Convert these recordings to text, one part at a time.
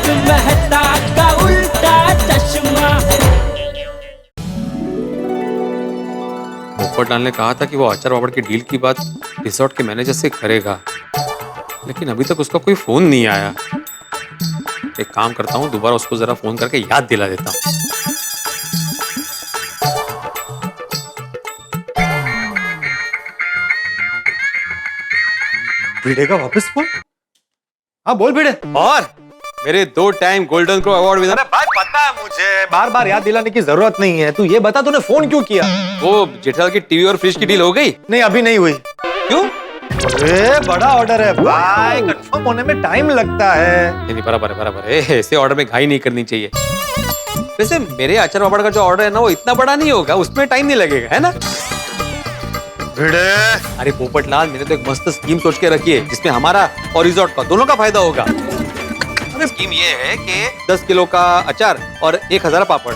तारक मेहता का उल्टा चश्मा। पोपटलाल ने कहा था कि वो अचार पापड़ की डील की बात रिसोर्ट के मैनेजर से करेगा, लेकिन अभी तक उसका कोई फोन नहीं आया। एक काम करता हूँ, दोबारा उसको जरा फोन करके याद दिला देता हूँ। भिड़े का वापस फोन? हाँ बोल भिड़े। और मेरे 2 time golden crow award winner. अरे भाई पता है मुझे, बार बार याद दिलाने की जरूरत नहीं है। तू ये बता तूने फोन क्यों किया? वो जेठालाल की टीवी और फ्रिज की डील हो गई? नहीं अभी नहीं हुई। क्यों? अरे बड़ा ऑर्डर है भाई, कंफर्म होने में टाइम लगता है। नहीं बराबर है, बराबर है। ऐसे ऑर्डर में घाई नहीं करनी चाहिए। वैसे मेरे अचार पापड़ का जो ऑर्डर है ना, वो इतना बड़ा नहीं होगा, उसमें टाइम नहीं लगेगा, है ना? भिड़े अरे पोपटलाल, मैंने तो एक मस्त स्कीम सोच के रखी है, जिसमें हमारा और रिजॉर्ट का दोनों का फायदा होगा। अरे स्कीम ये है कि 10 किलो का अचार और 1000 पापड़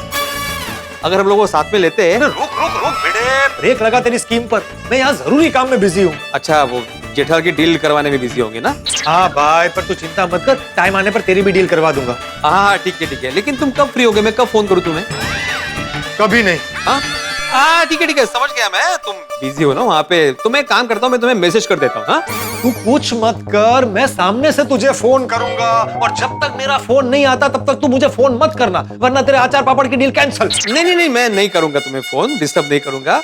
अगर हम लोग वो साथ में लेते हैं। रुक रुक रुक भिड़े, ब्रेक लगा तेरी स्कीम पर। मैं यहाँ जरूरी काम में बिजी हूँ। अच्छा, वो जेठालाल की डील करवाने में बिजी होंगे ना? हाँ भाई, पर तू चिंता मत कर, टाइम आने पर तेरी भी डील करवा दूंगा। हाँ ठीक है ठीक है, लेकिन तुम कब फ्री होगे? मैं कब फोन करूँ तुम्हें? कभी नहीं। हाँ ठीक है, समझ गया मैं। तुम बिजी हो ना वहाँ पे, तो मैं काम करता हूँ, मैं तुम्हें मैसेज कर देता हूँ। हाँ तू कुछ मत कर, मैं सामने से तुझे फोन करूंगा, और जब तक मेरा फोन नहीं आता तब तक तू मुझे फोन मत करना, वरना तेरे अचार पापड़ की डील कैंसिल। नहीं, मैं नहीं करूंगा तुम्हें फोन, डिस्टर्ब नहीं करूंगा।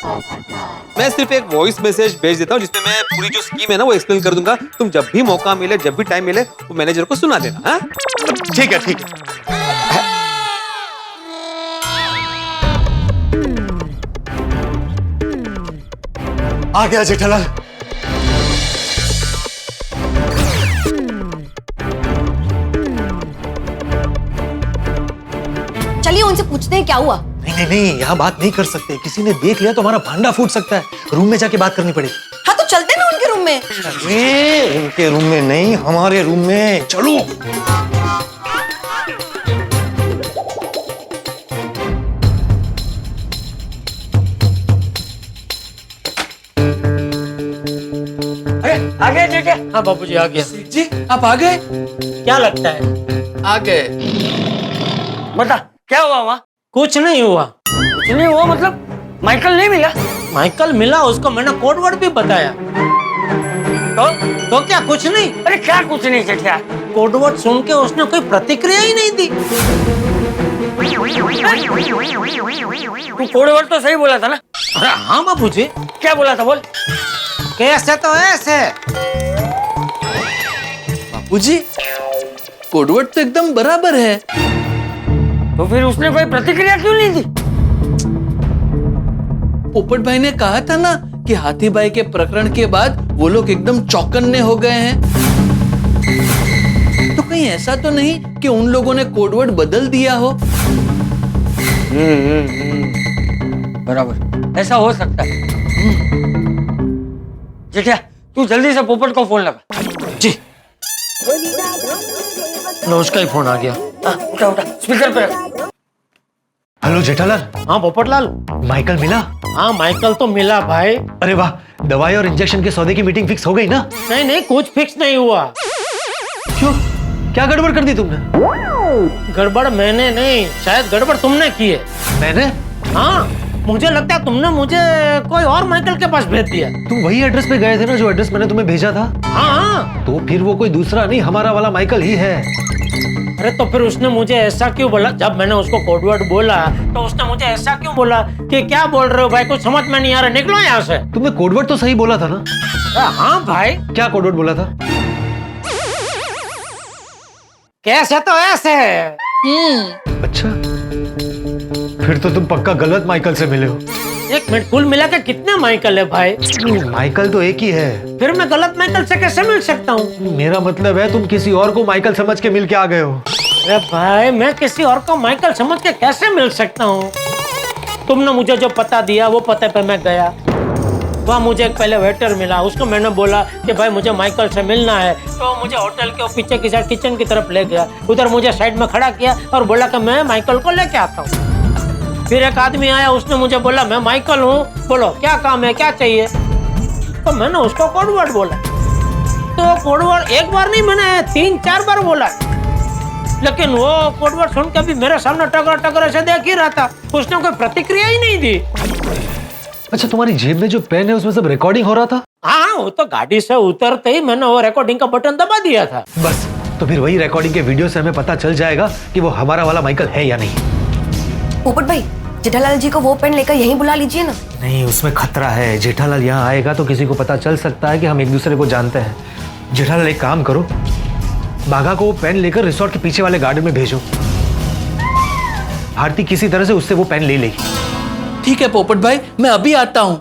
मैं सिर्फ एक वॉइस मैसेज भेज देता हूँ, जिसमें मैं पूरी जो स्कीम है ना वो एक्सप्लेन कर दूंगा। तुम जब भी मौका मिले, जब भी टाइम मिले, वो मैनेजर को सुना देना। हाँ ठीक है ठीक है। आ गया जेठालाल। चलिए उनसे पूछते हैं क्या हुआ। नहीं, यहाँ बात नहीं कर सकते, किसी ने देख लिया तो हमारा भांडा फूट सकता है। रूम में जाके बात करनी पड़ेगी। हाँ तो चलते ना उनके रूम में। अरे उनके रूम में नहीं, हमारे रूम में चलो। आ गए जेठे? हाँ बाबूजी आ गया। जी आप आ गए? क्या लगता है आ गए? बता क्या हुआ वहाँ? कुछ नहीं हुआ। कुछ नहीं हुआ मतलब माइकल नहीं मिला? माइकल मिला, उसको मैंने कोड वर्ड भी बताया। तो क्या कुछ नहीं? अरे क्या कुछ नहीं जेठिया? कोड वर्ड सुन के उसने कोई प्रतिक्रिया ही नहीं दी। तू कोड वर्ड तो सही बोला था ना? अरे हाँ बाबूजी। क्या बोला था बोल? कैसे तो ऐसे। बाबूजी, कोडवर्ड तो एकदम बराबर है। तो फिर उसने कोई प्रतिक्रिया क्यों नहीं दी? पोपट भाई ने कहा था ना कि हाथी भाई के प्रकरण के बाद वो लोग एकदम चौकन्ने हो गए हैं। तो कहीं ऐसा तो नहीं कि उन लोगों ने कोडवर्ड बदल दिया हो? बराबर, ऐसा हो सकता है। जेठिया तू जल्दी से पोपट को फोन लगा। जी लो, उसका ही फोन आ गया। उठा स्पीकर पे रख। हेलो जेठालाल। हाँ पोपटलाल। माइकल मिला? हाँ माइकल तो मिला भाई। अरे वाह, दवाई और इंजेक्शन के सौदे की मीटिंग फिक्स हो गई ना? नहीं कुछ फिक्स नहीं हुआ। क्यों, क्या गड़बड़ कर दी तुमने? गड़बड़ मैंने नहीं, शायद गड़बड़ तुमने की है। मैंने? हाँ मुझे लगता है तुमने मुझे कोई और माइकल के पास भेज दिया। तुम वही एड्रेस पे गए थे ना जो एड्रेस मैंने तुम्हें भेजा था? हाँ। तो फिर वो कोई दूसरा नहीं, हमारा वाला माइकल ही है। अरे तो फिर उसने मुझे ऐसा क्यों बोला? जब मैंने उसको कोडवर्ड बोला तो उसने मुझे ऐसा क्यों बोला कि क्या बोल रहे हो भाई, कुछ समझ में नहीं आ रहा, निकलो यहाँ से। तुमने कोडवर्ड तो सही बोला था ना? हाँ भाई। क्या कोडवर्ड बोला था? कैसे तो ऐसे। अच्छा, फिर तो तुम पक्का गलत माइकल से मिले हो। एक मिनट, कुल मिला के कितने माइकल है भाई? माइकल तो एक ही है। फिर मैं गलत माइकल से कैसे मिल सकता हूँ? मेरा मतलब है तुम किसी और को माइकल समझ के मिल के आ गए हो। अरे भाई मैं किसी और को माइकल समझ के कैसे मिल सकता हूँ? तुमने मुझे जो पता दिया वो पते पे मैं गया, वहाँ मुझे एक पहले वेटर मिला, उसको मैंने बोला कि भाई मुझे माइकल से मिलना है, तो मुझे होटल के पीछे की साइड किचन की तरफ ले गया, उधर मुझे साइड में खड़ा किया और बोला कि मैं माइकल को लेके आता हूँ। फिर एक आदमी आया, उसने मुझे बोला मैं माइकल हूँ, बोलो क्या काम है, क्या चाहिए? तो मैंने उसको कोडवर्ड बोला। तो कोडवर्ड एक बार नहीं, मैंने 3-4 बार बोला। लेकिन वो कोड वर्ड सुन के भी मेरे सामने टकर टकर ऐसे देख ही रहा था, उसने कोई प्रतिक्रिया ही नहीं दी। अच्छा, तुम्हारी जेब में जो पेन है उसमें सब रिकॉर्डिंग हो रहा था? हाँ, वो तो गाड़ी से उतरते ही मैंने वो रिकॉर्डिंग का बटन दबा दिया था। बस, तो फिर वही रिकॉर्डिंग के वीडियो से हमें पता चल जाएगा कि वो हमारा वाला माइकल है या नहीं। पोपट भाई, जेठालाल जी को वो पेन लेकर यहीं बुला लीजिए ना। नहीं, उसमें खतरा है। जेठालाल यहाँ आएगा तो किसी को पता चल सकता है कि हम एक दूसरे को जानते हैं। जेठालाल, एक काम करो, बाघा को वो पेन लेकर रिसोर्ट के पीछे वाले गार्डन में भेजो। भारती किसी तरह से उससे वो पेन ले लेगी। ठीक है पोपट भाई, मैं अभी आता हूँ।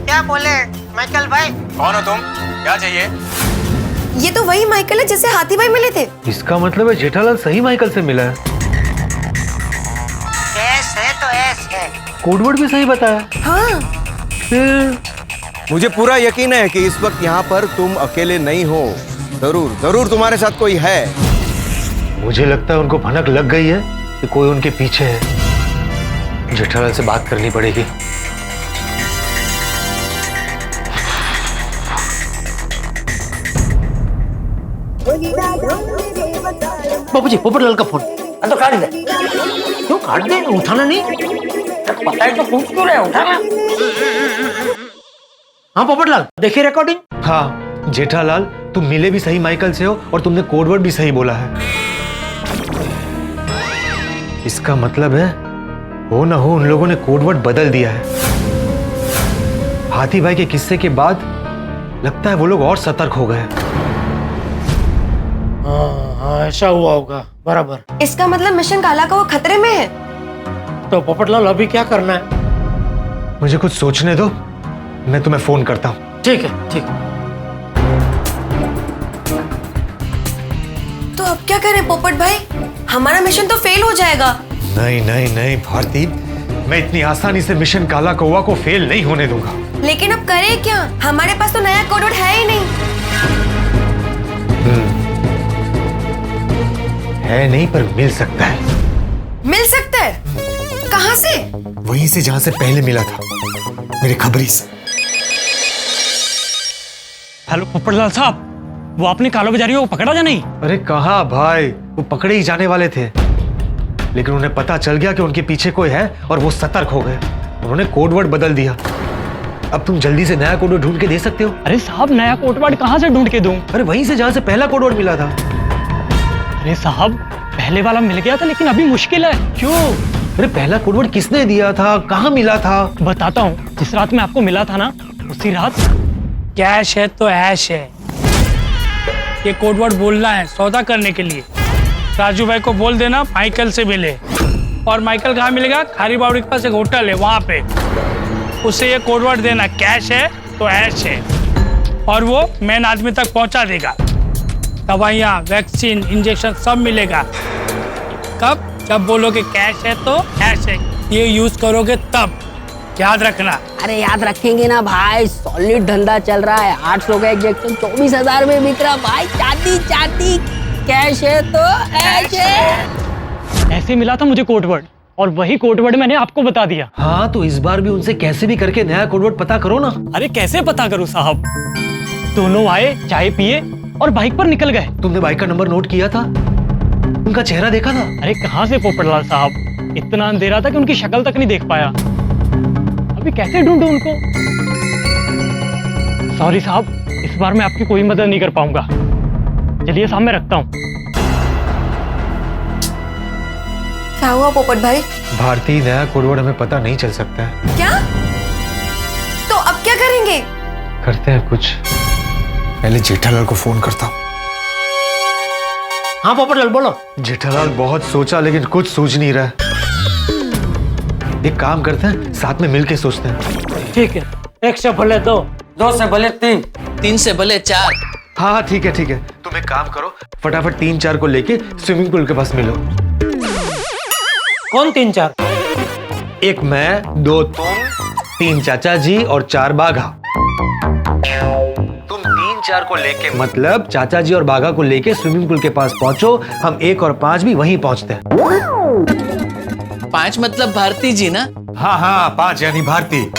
क्या बोले माइकल भाई? कौन हो तुम? क्या चाहिए? ये तो वही माइकल है जिससे हाथी भाई मिले थे। इसका मतलब है जेठालाल सही माइकल से मिला है। ऐस है तो ऐस है। कोडवर्ड भी सही बताया। हाँ, फिर मुझे पूरा यकीन है कि इस वक्त यहाँ पर तुम अकेले नहीं हो। जरूर जरूर तुम्हारे साथ कोई है। मुझे लगता है उनको भनक लग गई है कि कोई उनके पीछे है। जेठालाल से बात करनी पड़ेगी। बाबूजी, पोपटलाल का फोन। तो काट दे। क्यों काट दे? उठाना नहीं? पता है तो पूछ क्यों रहे? उठाना। हाँ पोपटलाल, देखिए रिकॉर्डिंग। हाँ जेठालाल, तुम मिले भी सही माइकल से हो और तुमने कोडवर्ड भी सही बोला है। इसका मतलब है हो ना हो उन लोगों ने कोडवर्ड बदल दिया है। हाथी भाई के किस्से के बाद लगता है वो लोग और सतर्क हो गए। हाँ, ऐसा हुआ होगा। बराबर। इसका मतलब मिशन काला का वो खतरे में है। तो पोपटलाल अभी क्या करना है? मुझे कुछ सोचने दो, मैं तुम्हें फोन करता हूँ। ठीक है, ठीक है। तो अब क्या करें पोपट भाई? हमारा मिशन तो फेल हो जाएगा। नहीं नहीं नहीं भारती, मैं इतनी आसानी से मिशन काला कौवा को फेल नहीं होने दूंगा। लेकिन अब करें क्या? हमारे पास तो नया कोडवर्ड है ही नहीं। है नहीं, पर मिल सकता है। मिल सकता है? कहाँ से? वहीं से जहां से पहले मिला था, मेरे खबरी से। हेलो पोपटलाल साहब, वो आपने कालोबाजारियों को पकड़ा या नहीं? अरे कहाँ भाई, वो पकड़े ही जाने वाले थे, लेकिन उन्हें पता चल गया कि उनके पीछे कोई है और वो सतर्क हो गए। उन्होंने कोडवर्ड बदल दिया। अब तुम जल्दी से नया कोडवर्ड ढूंढ के दे सकते हो? अरे साहब, नया कोडवर्ड कहाँ से ढूंढ के दूं? अरे वहीं से जहां से पहला कोडवर्ड मिला था। अरे साहब, पहले वाला मिल गया था लेकिन अभी मुश्किल है। क्यों? अरे पहला कोडवर्ड किसने दिया था, कहाँ मिला था? बताता हूँ। जिस रात में आपको मिला था ना, उसी रात। कैश है तो ऐश है, ये कोडवर्ड बोलना है सौदा करने के लिए। राजू भाई को बोल देना माइकल से मिले। और माइकल कहाँ मिलेगा? खारी बावड़ी के पास एक होटल है, वहाँ पे। उसे ये कोडवर्ड देना, कैश है तो ऐश है, और वो मेन आदमी तक पहुँचा देगा। दवाइयाँ, वैक्सीन, इंजेक्शन सब मिलेगा। कब? जब बोलोगे कैश है तो ऐश है, ये यूज करोगे तब। याद रखना। अरे याद रखेंगे ना भाई, सॉलिड धंधा चल रहा है। 800 का इंजेक्शन 24,000 में बिक रहा भाई। चांदी चांदी, कैश है तो ऐश है। ऐसे मिला था मुझे कोडवर्ड, और वही कोडवर्ड मैंने आपको बता दिया। हाँ, तो इस बार भी उनसे कैसे भी करके नया कोडवर्ड पता करो ना। अरे कैसे पता करूँ साहब? दोनों आए, चाय पिए और बाइक पर निकल गए। तुमने बाइक का नंबर नोट किया था? उनका चेहरा देखा था? अरे कहाँ से पोपटलाल साहब, इतना अंधेरा था कि उनकी शक्ल तक नहीं देख पाया। अभी कैसे ढूंढूं उनको? सॉरी साहब, इस बार मैं आपकी कोई मदद नहीं कर पाऊंगा। चलिए साहब, मैं रखता हूँ। क्या हुआ पोपट भाई? भारती, नया कोडवर्ड हमें पता नहीं चल सकता है। क्या? तो अब क्या करेंगे? करते हैं कुछ। पहले जेठालाल को फोन करता हूँ। हाँ पोपटलाल बोलो। जेठालाल बहुत सोचा लेकिन कुछ सूझ नहीं रहा। एक काम करते हैं, साथ में मिलके सोचते हैं। ठीक है, 1 से भले 2, 2 से भले 3, 3 से भले 4। हाँ ठीक है ठीक है। तुम एक काम करो, फटाफट 3-4 को लेके स्विमिंग पूल के पास मिलो। कौन 3-4? 1 मैं, 2 तुम, 3 चाचा जी और 4 बाघा। तुम 3-4 को लेके मतलब चाचा जी और बाघा को लेके स्विमिंग पूल के पास पहुंचो। हम 1 और 5 भी वहीं पहुंचते हैं। 5 मतलब भारती जी ना? हाँ हाँ 5 यानी भारती।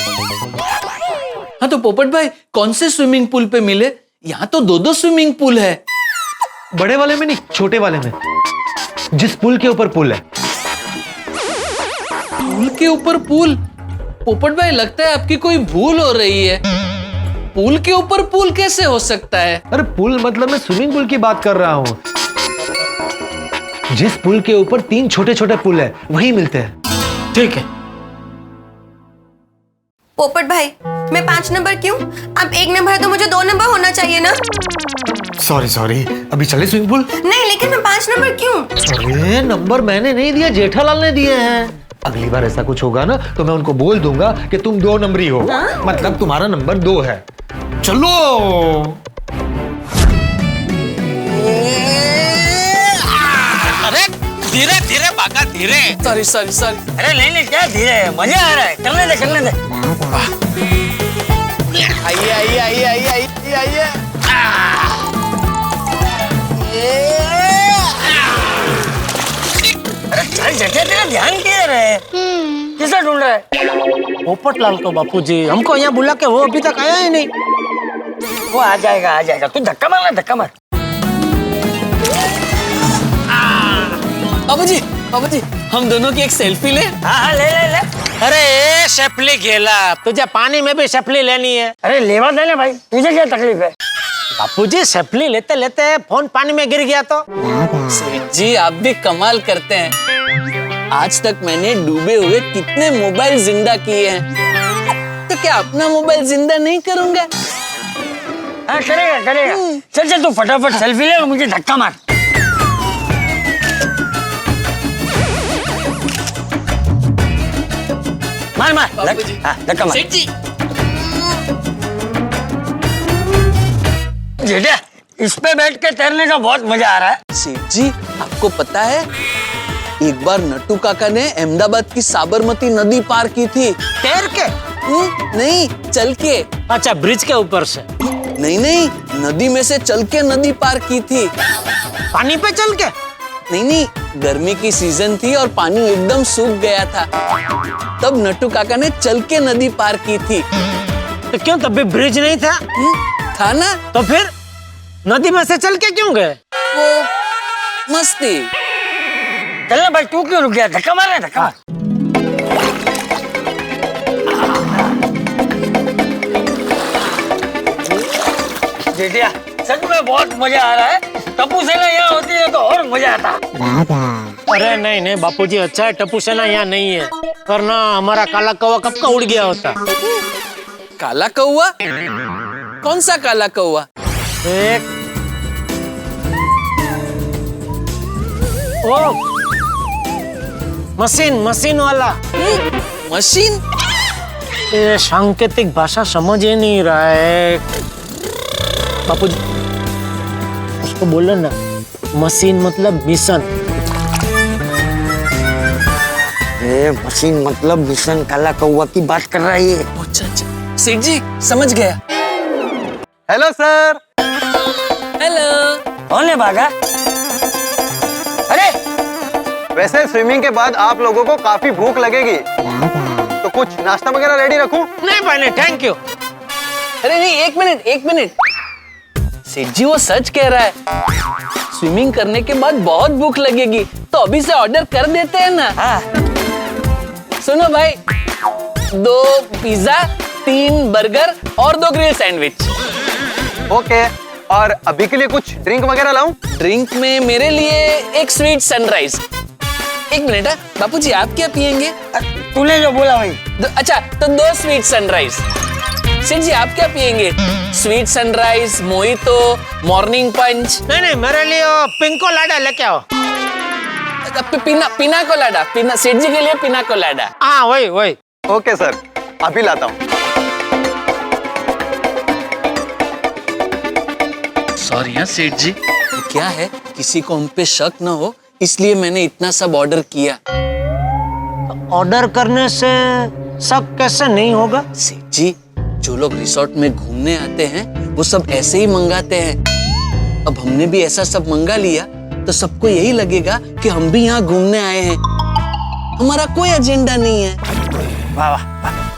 हाँ तो पोपट भाई कौन से स्विमिंग पूल पे मिले? यहाँ तो 2-2 स्विमिंग पूल है। बड़े वाले में नहीं, छोटे वाले में, जिस पुल के ऊपर पुल है। पुल के ऊपर पुल? पोपट भाई लगता है आपकी कोई भूल हो रही है। पुल के ऊपर पुल कैसे हो सकता है? अरे पुल मतलब मैं स्विमिंग पूल की बात कर रहा हूँ। जिस पुल के ऊपर 3 छोटे छोटे पुल है वही मिलते हैं। ठीक है। पोपट भाई मैं 5 नंबर क्यों? अब 1 नंबर है तो मुझे 2 नंबर होना चाहिए ना? सॉरी, अभी चले स्विमिंग पूल? नहीं लेकिन मैं 5 नंबर क्यों? अरे नंबर मैंने नहीं दिया, जेठालाल ने दिए हैं। अगली बार ऐसा कुछ होगा ना तो मैं उनको बोल दूंगा कि तुम 2 नंबरी हो। मतलब तुम्हारा नंबर 2 है। चलो। अरे धीरे धीरे भागा, धीरे। सॉरी। अरे नहीं क्या धीरे, मजा आ रहा है। करने दे। आइए। अरे चल जटे, तेरा ध्यान किधर है? किसे ढूंढ रहा है? पोपटलाल को बापूजी, हमको यहाँ बुला के वो अभी तक आया ही नहीं। वो आ जाएगा। तू धक्का मार। बाबूजी हम दोनों की एक सेल्फी ले। हाँ ले। अरे शपली गेला, तुझे पानी में भी शपली लेनी है? अरे लेवा दे ले भाई, तुझे क्या तकलीफ है? बापूजी शपली लेते लेते फोन पानी में गिर गया तो? सेठ जी आप भी कमाल करते हैं। आज तक मैंने डूबे हुए कितने मोबाइल जिंदा किए हैं, तो क्या अपना मोबाइल जिंदा नहीं करूंगा? हाँ करेगा। चल तू फटाफट सेल्फी ले और मुझे धक्का मार। मार धक्का मार। सेठ जी जेठा, इस पे बैठ के तैरने का बहुत मजा आ रहा है। सेठ जी आपको पता है एक बार नट्टू काका ने अहमदाबाद की साबरमती नदी पार की थी। तैर के? नहीं चल के। अच्छा ब्रिज के ऊपर से? नहीं नदी में से चल के नदी पार की थी। पानी पे चल के? नहीं गर्मी की सीजन थी और पानी एकदम सूख गया था, तब नट्टू काका ने चल के नदी पार की थी। तो क्यों तब भी ब्रिज नहीं था? था ना। तो फिर नदी में से चल के क्यों गए? वो मस्ती। चल भाई, तू क्यों रुक गया? धक्का मार। जेठिया सच में बहुत मजा आ रहा है। टप्पू सेना यहाँ होती है तो और मजा आता। अरे नहीं बापूजी, अच्छा है टप्पू सेना यहाँ नहीं है, वरना हमारा काला कौवा कब का उड़ गया होता। काला कौवा? कौन सा काला कौवा? एक ओ मशीन वाला। मशीन? ये सांकेतिक भाषा समझ ही नहीं रहा है बापूजी, उसको बोलो ना मशीन मतलब मिशन। मशीन मतलब मिशन काला कौवा की बात कर रहा है। अच्छा सेठ जी समझ गया। Hello sir. हेलो। कौन है भागा? अरे वैसे स्विमिंग के बाद आप लोगों को काफी भूख लगेगी, तो कुछ नाश्ता वगैरह रेडी रखूं? नहीं भाई थैंक यू। अरे नहीं एक मिनट सेठ जी वो सच कह रहा है। स्विमिंग करने के बाद बहुत भूख लगेगी, तो अभी से ऑर्डर कर देते हैं ना। हाँ। सुनो भाई, 2 पिज्जा, 3 बर्गर और 2 ग्रिल सैंडविच। ओके, और अभी के लिए कुछ ड्रिंक वगैरह लाऊं? ड्रिंक में मेरे लिए एक स्वीट सनराइज। एक मिनट बापूजी आप क्या पियेंगे? तूने जो बोला भाई। अच्छा तो 2 स्वीट सनराइज। सेठ जी आप क्या पियेंगे? स्वीट सनराइज, मोहितो, मॉर्निंग पंच? नहीं मेरे लिए पिंको लाडा लेके आओ। पिना कोलाडा, सेठ जी के लिए पिना कोलाडा। हाँ वही। ओके सर, अभी लाता हूँ। सॉरी हाँ सेठ जी। तो क्या है, किसी को हम पे शक न हो इसलिए मैंने इतना सब ऑर्डर किया। ऑर्डर करने से शक कैसे नहीं होगा? सेठ जी, जो लोग रिसोर्ट में घूमने आते हैं वो सब ऐसे ही मंगाते हैं। अब हमने भी ऐसा सब मंगा लिया तो सबको यही लगेगा कि हम भी यहाँ घूमने आए हैं। हमारा कोई एजेंडा नहीं है। वाह वाह,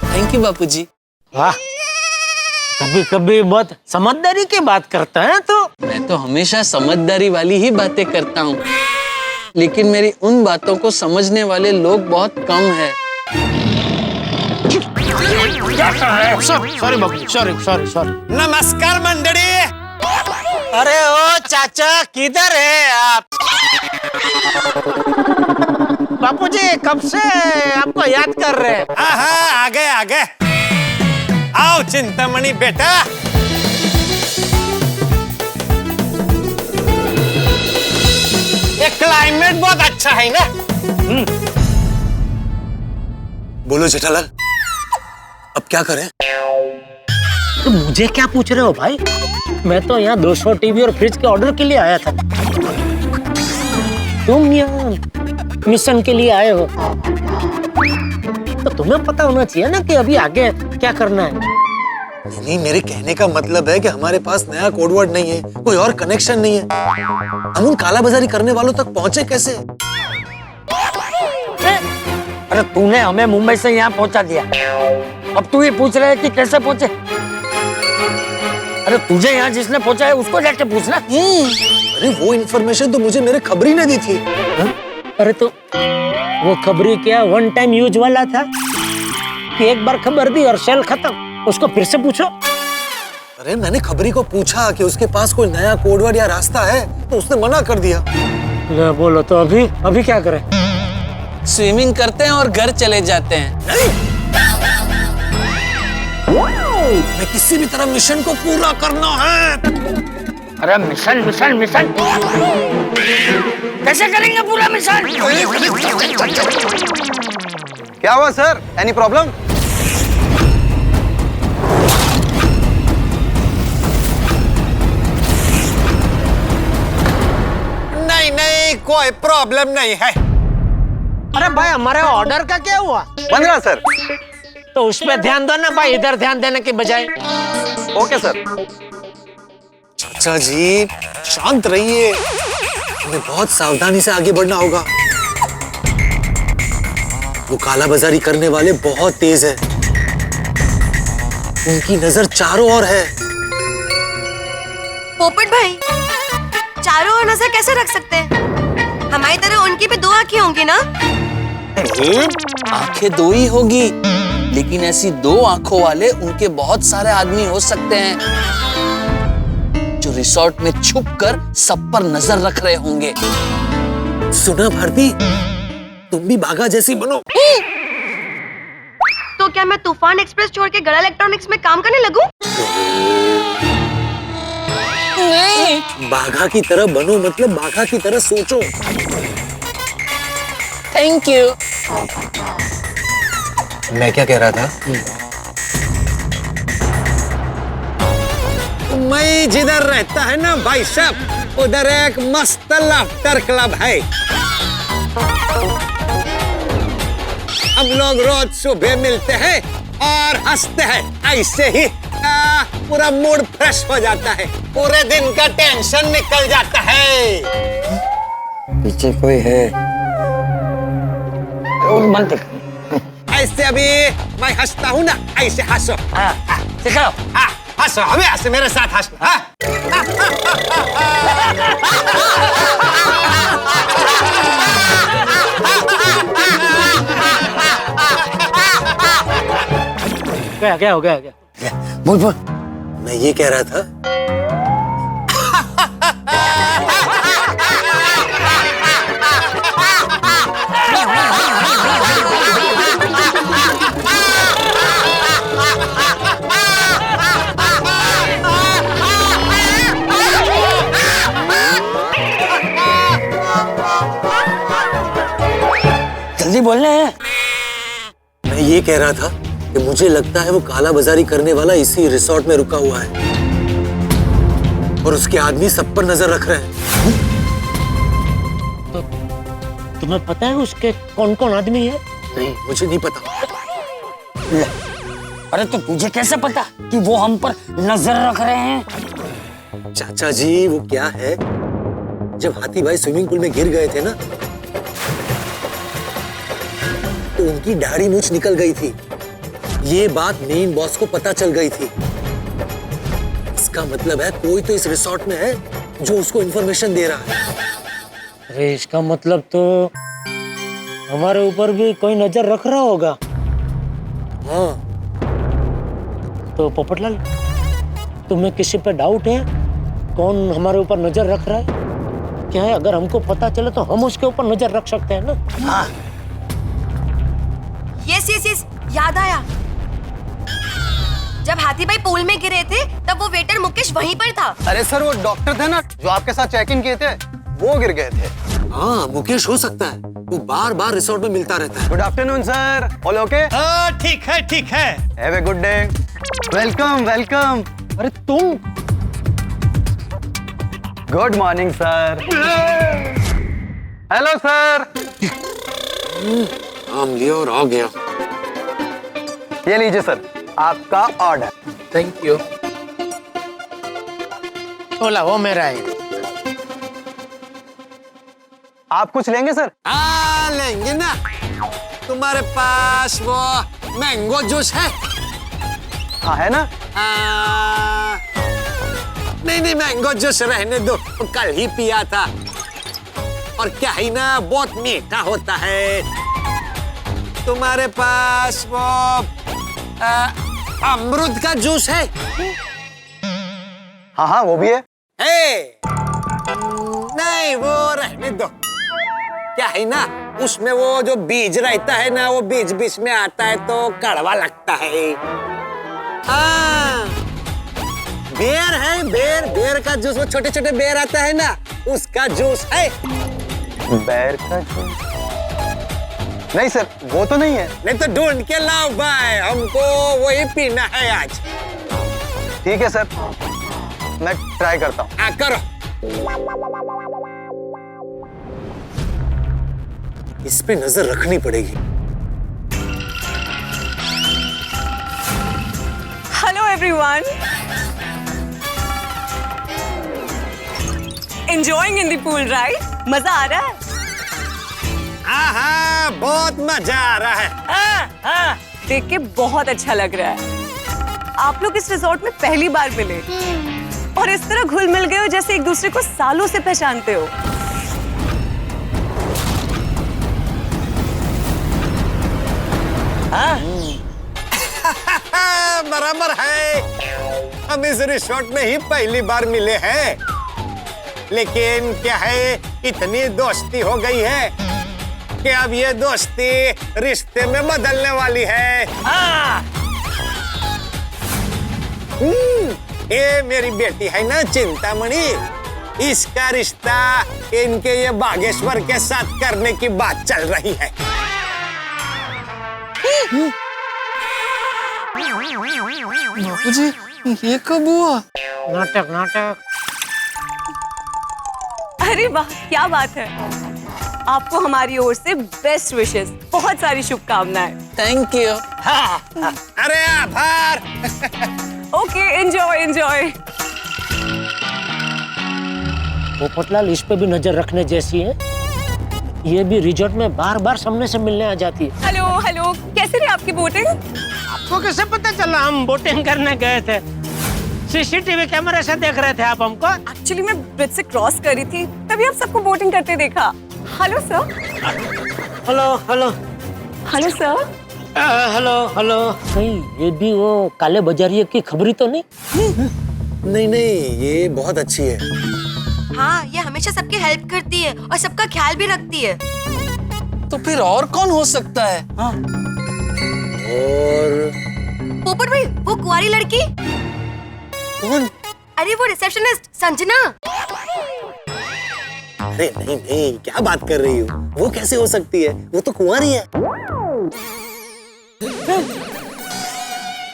थैंक यू बापूजी। वाह, कभी कभी बहुत समझदारी की बात करता है तो। मैं तो हमेशा समझदारी वाली ही बातें करता हूँ, लेकिन मेरी उन बातों को समझने वाले लोग बहुत कम हैं। सॉरी बाबू, सॉरी। नमस्कार मंडळी। अरे ओ चाचा, किधर है आप? बापूजी कब से आपको याद कर रहे हैं। आ गए। आओ चिंतामणि बेटा। ये क्लाइमेट बहुत अच्छा है ना? बोलो जेठालाल, अब क्या करें? तो मुझे क्या पूछ रहे हो भाई? मैं तो यहाँ 200 टीवी और फ्रिज के ऑर्डर के लिए आया था। तुम यहाँ मिशन के लिए आए हो तो तुम्हें पता होना चाहिए ना कि अभी आगे क्या करना है। नहीं, मेरे कहने का मतलब है कि हमारे पास नया कोडवर्ड नहीं है, कोई और कनेक्शन नहीं है। हम उन कालाबाजारी करने वालों तक पहुंचे कैसे? अरे तूने हमें मुंबई से यहाँ पहुंचा दिया, अब तू ये पूछ रहा है कि कैसे पहुंचे? अरे तुझे यहाँ जिसने पहुंचा है उसको जाके पूछना। अरे वो इन्फॉर्मेशन तो मुझे मेरे खबरी ने दी थी। अरे तो वो खबरी क्या वन टाइम यूज वाला था कि एक बार खबर दी और सेल खत्म? उसको फिर से पूछो। अरे मैंने खबरी को पूछा कि उसके पास कोई नया कोडवर्ड या रास्ता है तो उसने मना कर दिया। ले बोलो तो अभी क्या करें? स्विमिंग करते हैं और घर चले जाते हैं। मैं किसी भी तरह मिशन को पूरा करना है। अरे मिशन कैसे करेंगे पूरा मिशन? क्या हुआ सर? Any problem? नहीं, कोई प्रॉब्लम नहीं है। अरे भाई हमारे ऑर्डर का क्या हुआ? बन रहा सर। तो उस पे ध्यान दो ना भाई, इधर ध्यान देने के बजाय। Okay sir. चाचा जी शांत रहिए, हमें बहुत सावधानी से आगे बढ़ना होगा। वो कालाबाजारी करने वाले बहुत तेज है, उनकी नजर चारों ओर है। पोपट भाई, चारों ओर नजर कैसे रख सकते हैं? हमारी तरह उनकी भी 2 आंखें होंगी ना? आंखें 2 ही होगी, लेकिन ऐसी 2 आंखों वाले उनके बहुत सारे आदमी हो सकते हैं जो रिसोर्ट में छुपकर सब पर नजर रख रहे होंगे। सुना भारती, तुम भी बाघा जैसी बनो। तो क्या मैं तूफान एक्सप्रेस छोड़ के गड़ा इलेक्ट्रॉनिक्स में काम करने लगूं? नहीं। बाघा की तरह बनो मतलब बाघा की तरह सोचो। Thank you. मैं क्या कह रहा था? मैं जिधर रहता है ना भाई साहब, उधर एक मस्त लाफ्टर क्लब है। हम लोग रोज सुबह मिलते हैं और हंसते हैं, ऐसे ही पूरा मूड फ्रेश हो जाता है, पूरे दिन का टेंशन निकल जाता है। पीछे कोई है? ऐसे अभी मैं हंसता हूँ ना, ऐसे हंसो। सिखाओ। हंसो, हमें हंसो, मेरे साथ हंसो। क्या हो गया? बोल। मैं ये कह रहा था, जल्दी बोलना है। मैं ये कह रहा था कि मुझे लगता है वो काला बाजारी करने वाला इसी रिसोर्ट में रुका हुआ है और उसके आदमी सब पर नजर रख रहे हैं। तुम्हें पता है उसके कौन कौन आदमी है? नहीं, मुझे नहीं पता। अरे तो तुझे कैसे पता कि वो हम पर नजर रख रहे हैं? चाचा जी, वो क्या है, जब हाथी भाई स्विमिंग पूल में गिर गए थे ना, तो उनकी दाढ़ी मूंछ निकल गई थी। ये बात मेन बॉस को पता चल गई थी। इसका मतलब है कोई तो इस रिसोर्ट में है जो उसको इंफॉर्मेशन दे रहा है। अरे इसका मतलब तो हमारे ऊपर भी कोई नजर रख रहा होगा। हाँ। तो पोपटलाल, तुम्हें किसी पे डाउट है कौन हमारे ऊपर नजर रख रहा है? क्या है, अगर हमको पता चले तो हम उसके ऊपर नजर रख सकते हैं ना? हाँ। यस यस यस, याद आया। जब हाथी भाई पूल में गिरे थे तब वो वेटर मुकेश वहीं पर था। अरे सर, वो डॉक्टर थे ना जो आपके साथ चेक इन किए थे, वो गिर गए थे। हाँ, मुकेश हो सकता है, वो बार बार रिसोर्ट में मिलता रहता है। Good afternoon sir, all okay? ठीक है ठीक है। Have a good day. Welcome welcome. अरे तुम? Good morning sir. Hello sir. काम लिया और आ गया। ये लीजिए सर, आपका ऑर्डर। Thank you. बोला, वो मेरा है। आप कुछ लेंगे सर? हाँ, लेंगे ना। तुम्हारे पास वो मैंगो जूस है? हाँ है ना। नहीं, मैंगो जूस रहने दो, तो कल ही पिया था। और क्या है ना, बहुत मीठा होता है। तुम्हारे पास वो अमरूद का जूस है? हाँ, वो भी है। नहीं, वो रहने दो। क्या है ना, उसमें वो जो बीज रहता है ना, वो बीज बीच में आता है तो कड़वा लगता है। हाँ, बेर है, बेर का जूस, वो छोटे छोटे बेर आता है ना, उसका जूस है। बेर का जूस? नहीं सर, वो तो नहीं है। नहीं तो ढूंढ के लाओ भाई, हमको वही पीना है आज। ठीक है सर, मैं ट्राई करता हूँ। करो। इस पे नजर रखनी पड़ेगी। Hello everyone, enjoying in the pool ride? मजा आ रहा है? हाँ, बहुत मजा आ रहा है। देख के बहुत अच्छा लग रहा है। आप लोग इस रिजॉर्ट में पहली बार मिले और इस तरह घुल मिल गए हो जैसे एक दूसरे को सालों से पहचानते हो। बराबर है, हम इस रिसोर्ट में ही पहली बार मिले हैं। लेकिन क्या है, इतनी दोस्ती हो गई है कि अब ये दोस्ती रिश्ते में बदलने वाली है। ये मेरी बेटी है ना चिंतामणि, इसका रिश्ता इनके ये बागेश्वर के साथ करने की बात चल रही है। बापूजी, ये कब हुआ? नाटक। अरे वाह, क्या बात है। आपको हमारी ओर से बेस्ट विशेस, बहुत सारी शुभकामनाएं। Thank you. अरे आभार। Okay, enjoy. पोपटलाल, इस पे भी नजर रखने जैसी है। ये भी रिजॉर्ट में बार बार सामने से मिलने आ जाती है। हेलो, कैसे रही आपकी बोटिंग? आपको कैसे पता चला हम बोटिंग करने गए थे? सीसीटीवी कैमरे से देख रहे थे आप हमको? एक्चुअली मैं ब्रिज से क्रॉस कर रही थी, तभी आप सबको बोटिंग करते देखा। Hello sir. Hello sir. Hello. नहीं, ये भी वो काले बाजारिये की खबरी तो नहीं? नहीं, ये बहुत अच्छी है। हाँ, ये हमेशा सबकी हेल्प करती है और सबका ख्याल भी रखती है। तो फिर और कौन हो सकता है? और पोपट भाई, वो कुंवारी लड़की? कौन? अरे वो रिसेप्शनिस्ट संजना। अरे नहीं नहीं, क्या बात कर रही हो? वो कैसे हो सकती है? वो तो कुंवारी है।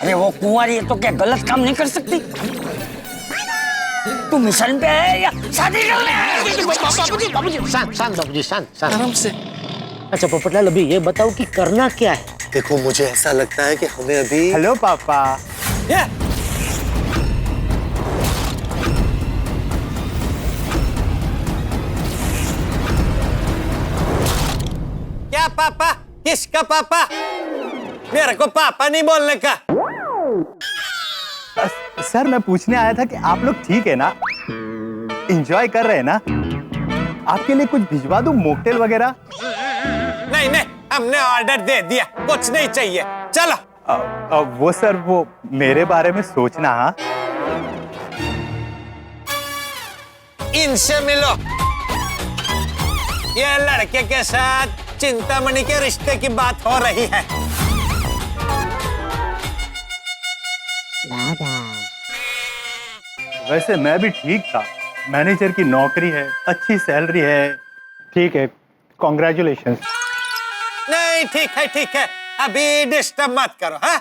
अरे वो कुंवारी है तो क्या गलत काम नहीं कर सकती? तू मिशन पे है या शादी करने है? शांत शांत बाबूजी, शांत शांत। आराम से। अच्छा पोपटलाल, अभी ये बताओ कि करना क्या है? देखो मुझे ऐसा लगता है कि हमें अभी हेलो पापा। क्या पापा? किसका पापा? मेरे को पापा नहीं बोलने का। सर मैं पूछने आया था कि आप लोग ठीक है ना? एंजॉय कर रहे हैं ना? आपके लिए कुछ भिजवा दूं, मॉकटेल वगैरह? नहीं नहीं, हमने ऑर्डर दे दिया, कुछ नहीं चाहिए, चलो। वो सर, वो मेरे बारे में सोचना। हाँ, इनसे मिलो। ये लड़के के साथ चिंतामणि के रिश्ते की बात हो रही है। वैसे मैं भी ठीक था। मैनेजर की नौकरी है, अच्छी सैलरी है। ठीक है, कॉन्ग्रेचुलेशंस। नहीं ठीक है, अभी डिस्टर्ब मत करो। हाँ,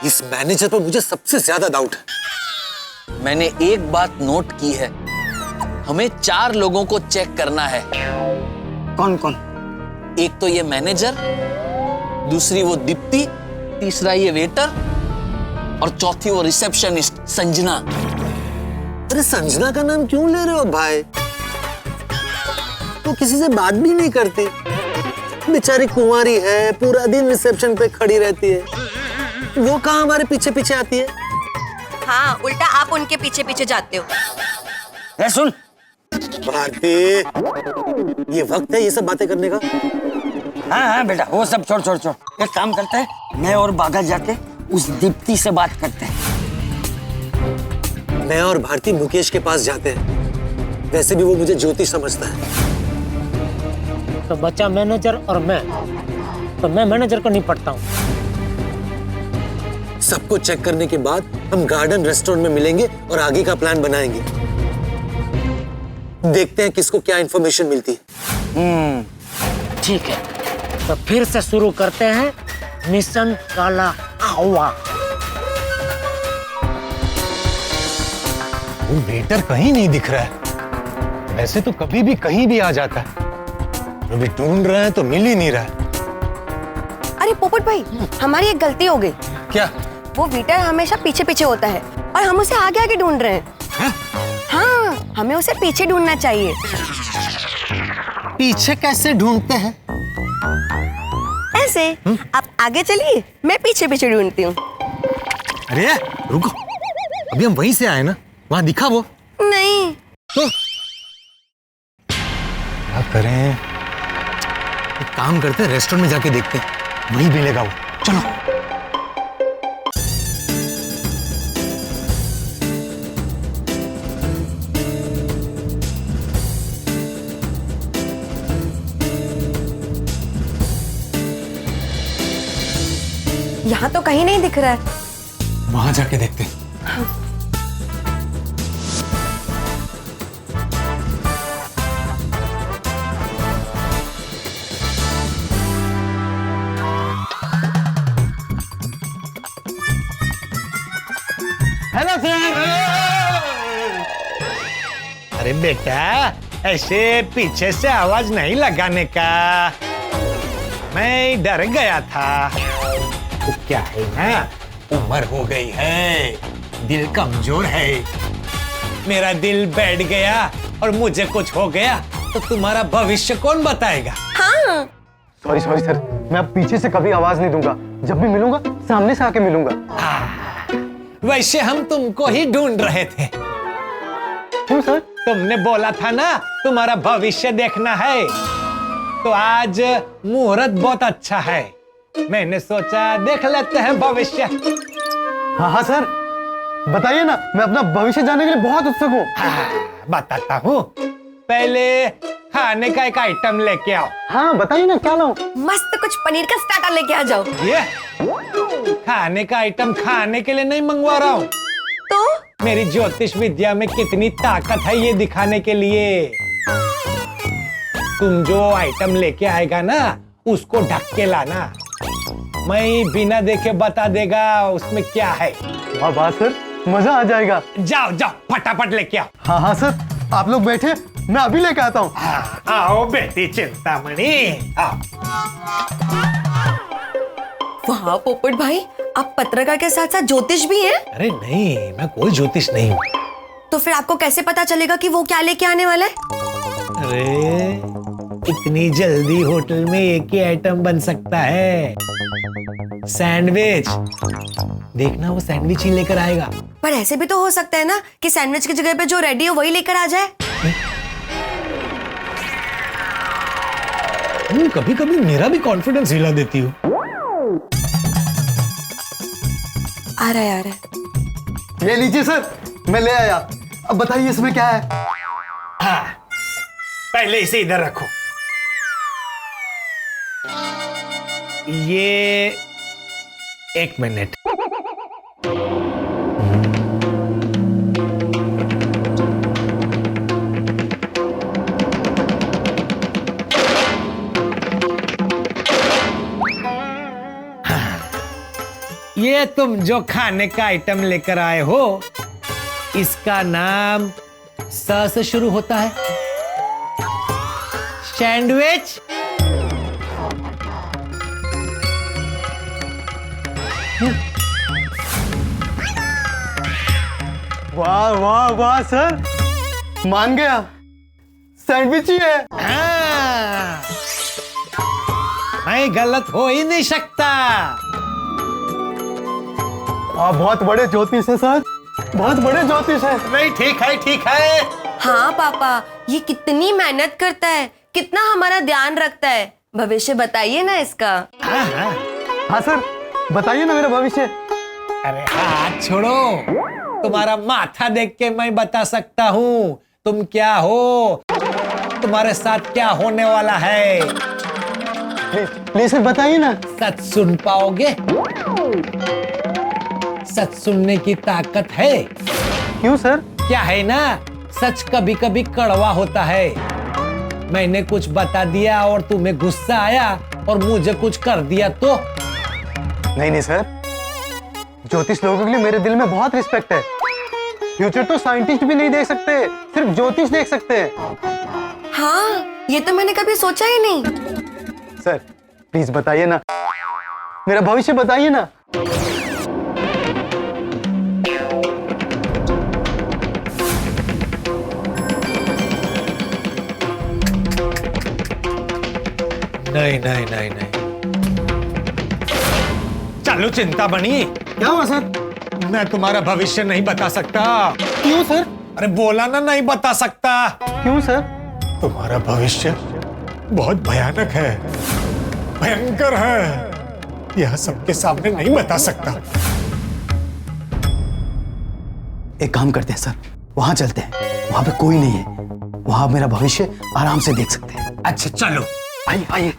इस मैनेजर पर मुझे सबसे ज्यादा डाउट है। मैंने एक बात नोट की है, हमें 4 लोगों को चेक करना है। कौन कौन? एक तो ये मैनेजर, दूसरी वो दीप्ति, तीसरा ये वेटर और चौथी वो रिसेप्शनिस्ट संजना। अरे संजना का नाम क्यों ले रहे हो भाई? तो किसी से बात भी नहीं करती, बेचारी कुंवारी है, पूरा दिन रिसेप्शन पे खड़ी रहती है। वो कहाँ हमारे पीछे पीछे आती है? हाँ, उल्टा आप उनके पीछे पीछे जाते हो। ए सुन भारती, ये वक्त है ये सब बातें करने का? हाँ बेटा, वो सब छोड़। एक काम करते हैं, मैं और बागा जाके उस दीप्ति से बात करते हैं। मैं और भारती मुकेश के पास जाते हैं, वैसे भी वो मुझे ज्योति समझता है। तो बच्चा मैनेजर और मैं, तो मैं मैनेजर को नहीं पढ़ता हूँ। सबको चेक करने के बाद हम गार्डन रेस्टोरेंट में मिलेंगे और आगे का प्लान बनाएंगे। देखते हैं किसको क्या इंफॉर्मेशन मिलती है। ठीक है, तो फिर से शुरू करते हैं मिशन काला कौवा। वो वेटर कहीं नहीं दिख रहा है। वैसे तो कभी भी कहीं भी आ जाता है, अभी ढूंढ रहे हैं तो मिल ही नहीं रहा है। अरे पोपट भाई, हमारी एक गलती हो गई। क्या? वो वेटर हमेशा पीछे पीछे होता है और हम उसे आगे आगे ढूंढ रहे हैं। हाँ, हमें उसे पीछे ढूंढना चाहिए। पीछे कैसे ढूंढते हैं? ऐसे आप आगे चलिए, मैं पीछे पीछे ढूंढती हूँ। अरे रुको, अभी हम वहीं से आए ना, वहां दिखा वो? नहीं तो क्या करें? एक काम करते हैं, रेस्टोरेंट में जाके देखते हैं, वहीं मिलेगा वो। चलो। यहाँ तो कहीं नहीं दिख रहा है। वहां जाके देखते हैं। Hello sir. अरे बेटा, ऐसे पीछे से आवाज नहीं लगाने का, मैं डर गया था। तो क्या है ना, उम्र हो गई है, दिल कमजोर है। मेरा दिल बैठ गया और मुझे कुछ हो गया तो तुम्हारा भविष्य कौन बताएगा? हाँ। सॉरी सर, मैं अब पीछे से कभी आवाज नहीं दूंगा। जब भी मिलूंगा सामने से आके मिलूंगा। वैसे हम तुमको ही ढूंढ रहे थे। क्यों सर? तुमने बोला था ना तुम्हारा भविष्य देखना है, तो आज मुहूर्त बहुत अच्छा है, मैंने सोचा देख लेते हैं भविष्य। हाँ सर, बताइए ना, मैं अपना भविष्य जानने के लिए बहुत उत्सुक हूँ। बताता हूँ, पहले खाने का एक आइटम लेके आओ। हाँ बताइए ना, क्या लाऊं? मस्त कुछ पनीर का स्टार्टर लेके आ जाओ। ये खाने का आइटम खाने के लिए नहीं मंगवा रहा हूँ, तो मेरी ज्योतिष विद्या में कितनी ताकत है ये दिखाने के लिए। तुम जो आइटम लेके आएगा ना उसको ढक के लाना, मैं बिना देखे बता देगा उसमें क्या है। वाह वाह सर, मजा आ जाएगा। जाओ जाओ फटाफट लेके आओ। हाँ हाँ सर, आप लोग बैठे, मैं अभी लेके आता हूँ। आओ बेटी चिंतामणि आओ। वाह पोपट भाई, आप पत्रकार के साथ साथ ज्योतिष भी हैं? अरे नहीं, मैं कोई ज्योतिष नहीं हूँ। तो फिर आपको कैसे पता चलेगा कि वो क्या लेके आने वाला है? अरे इतनी जल्दी होटल में एक ही आइटम बन सकता है, सैंडविच। देखना वो सैंडविच ही लेकर आएगा। पर ऐसे भी तो हो सकता है ना कि सैंडविच की जगह पे जो रेडी हो वही लेकर आ जाए। कभी कभी मेरा भी कॉन्फिडेंस हिला देती हो। आ रहा है। ये लीजिए सर, मैं ले आया। अब बताइए इसमें क्या है? हाँ, पहले इसे इधर रखो। ये 1 मिनट। ये तुम जो खाने का आइटम लेकर आए हो, इसका नाम स से शुरू होता है। सैंडविच। वाह वाह वाह सर, मान गया, सैंडविच ही है। मैं गलत हो ही नहीं सकता। आप बहुत बड़े ज्योतिष है सर, बहुत बड़े ज्योतिष है। नहीं, ठीक है ठीक है। हाँ पापा, ये कितनी मेहनत करता है, कितना हमारा ध्यान रखता है। भविष्य बताइए ना इसका। हाँ सर, बताइए ना मेरा भविष्य। अरे हाथ छोड़ो, तुम्हारा माथा देख के मैं बता सकता हूँ तुम क्या हो, तुम्हारे साथ क्या होने वाला है। प्लीज सर बताइए ना। सच सुन पाओगे? सच सुनने की ताकत है। क्यों सर? क्या है ना, सच कभी कभी कड़वा होता है। मैंने कुछ बता दिया और तुम्हें गुस्सा आया और मुझे कुछ कर दिया तो? नहीं नहीं सर, ज्योतिष लोगों के लिए मेरे दिल में बहुत रिस्पेक्ट है। फ्यूचर तो साइंटिस्ट भी नहीं देख सकते, सिर्फ ज्योतिष देख सकते हैं। हाँ, ये तो मैंने कभी सोचा ही नहीं। सर प्लीज बताइए ना, मेरा भविष्य बताइए ना। नहीं नहीं नहीं नहीं, चलो चिंतामणि। क्या हुआ सर? मैं तुम्हारा भविष्य नहीं बता सकता। क्यों सर? अरे बोला ना, नहीं बता सकता। क्यों सर? तुम्हारा भविष्य बहुत भयानक है, भयंकर है, यह सबके सामने नहीं बता सकता। एक काम करते हैं सर, वहां चलते हैं, वहां पे कोई नहीं है, वहां मेरा भविष्य आराम से देख सकते हैं। अच्छा चलो, आइए आइए।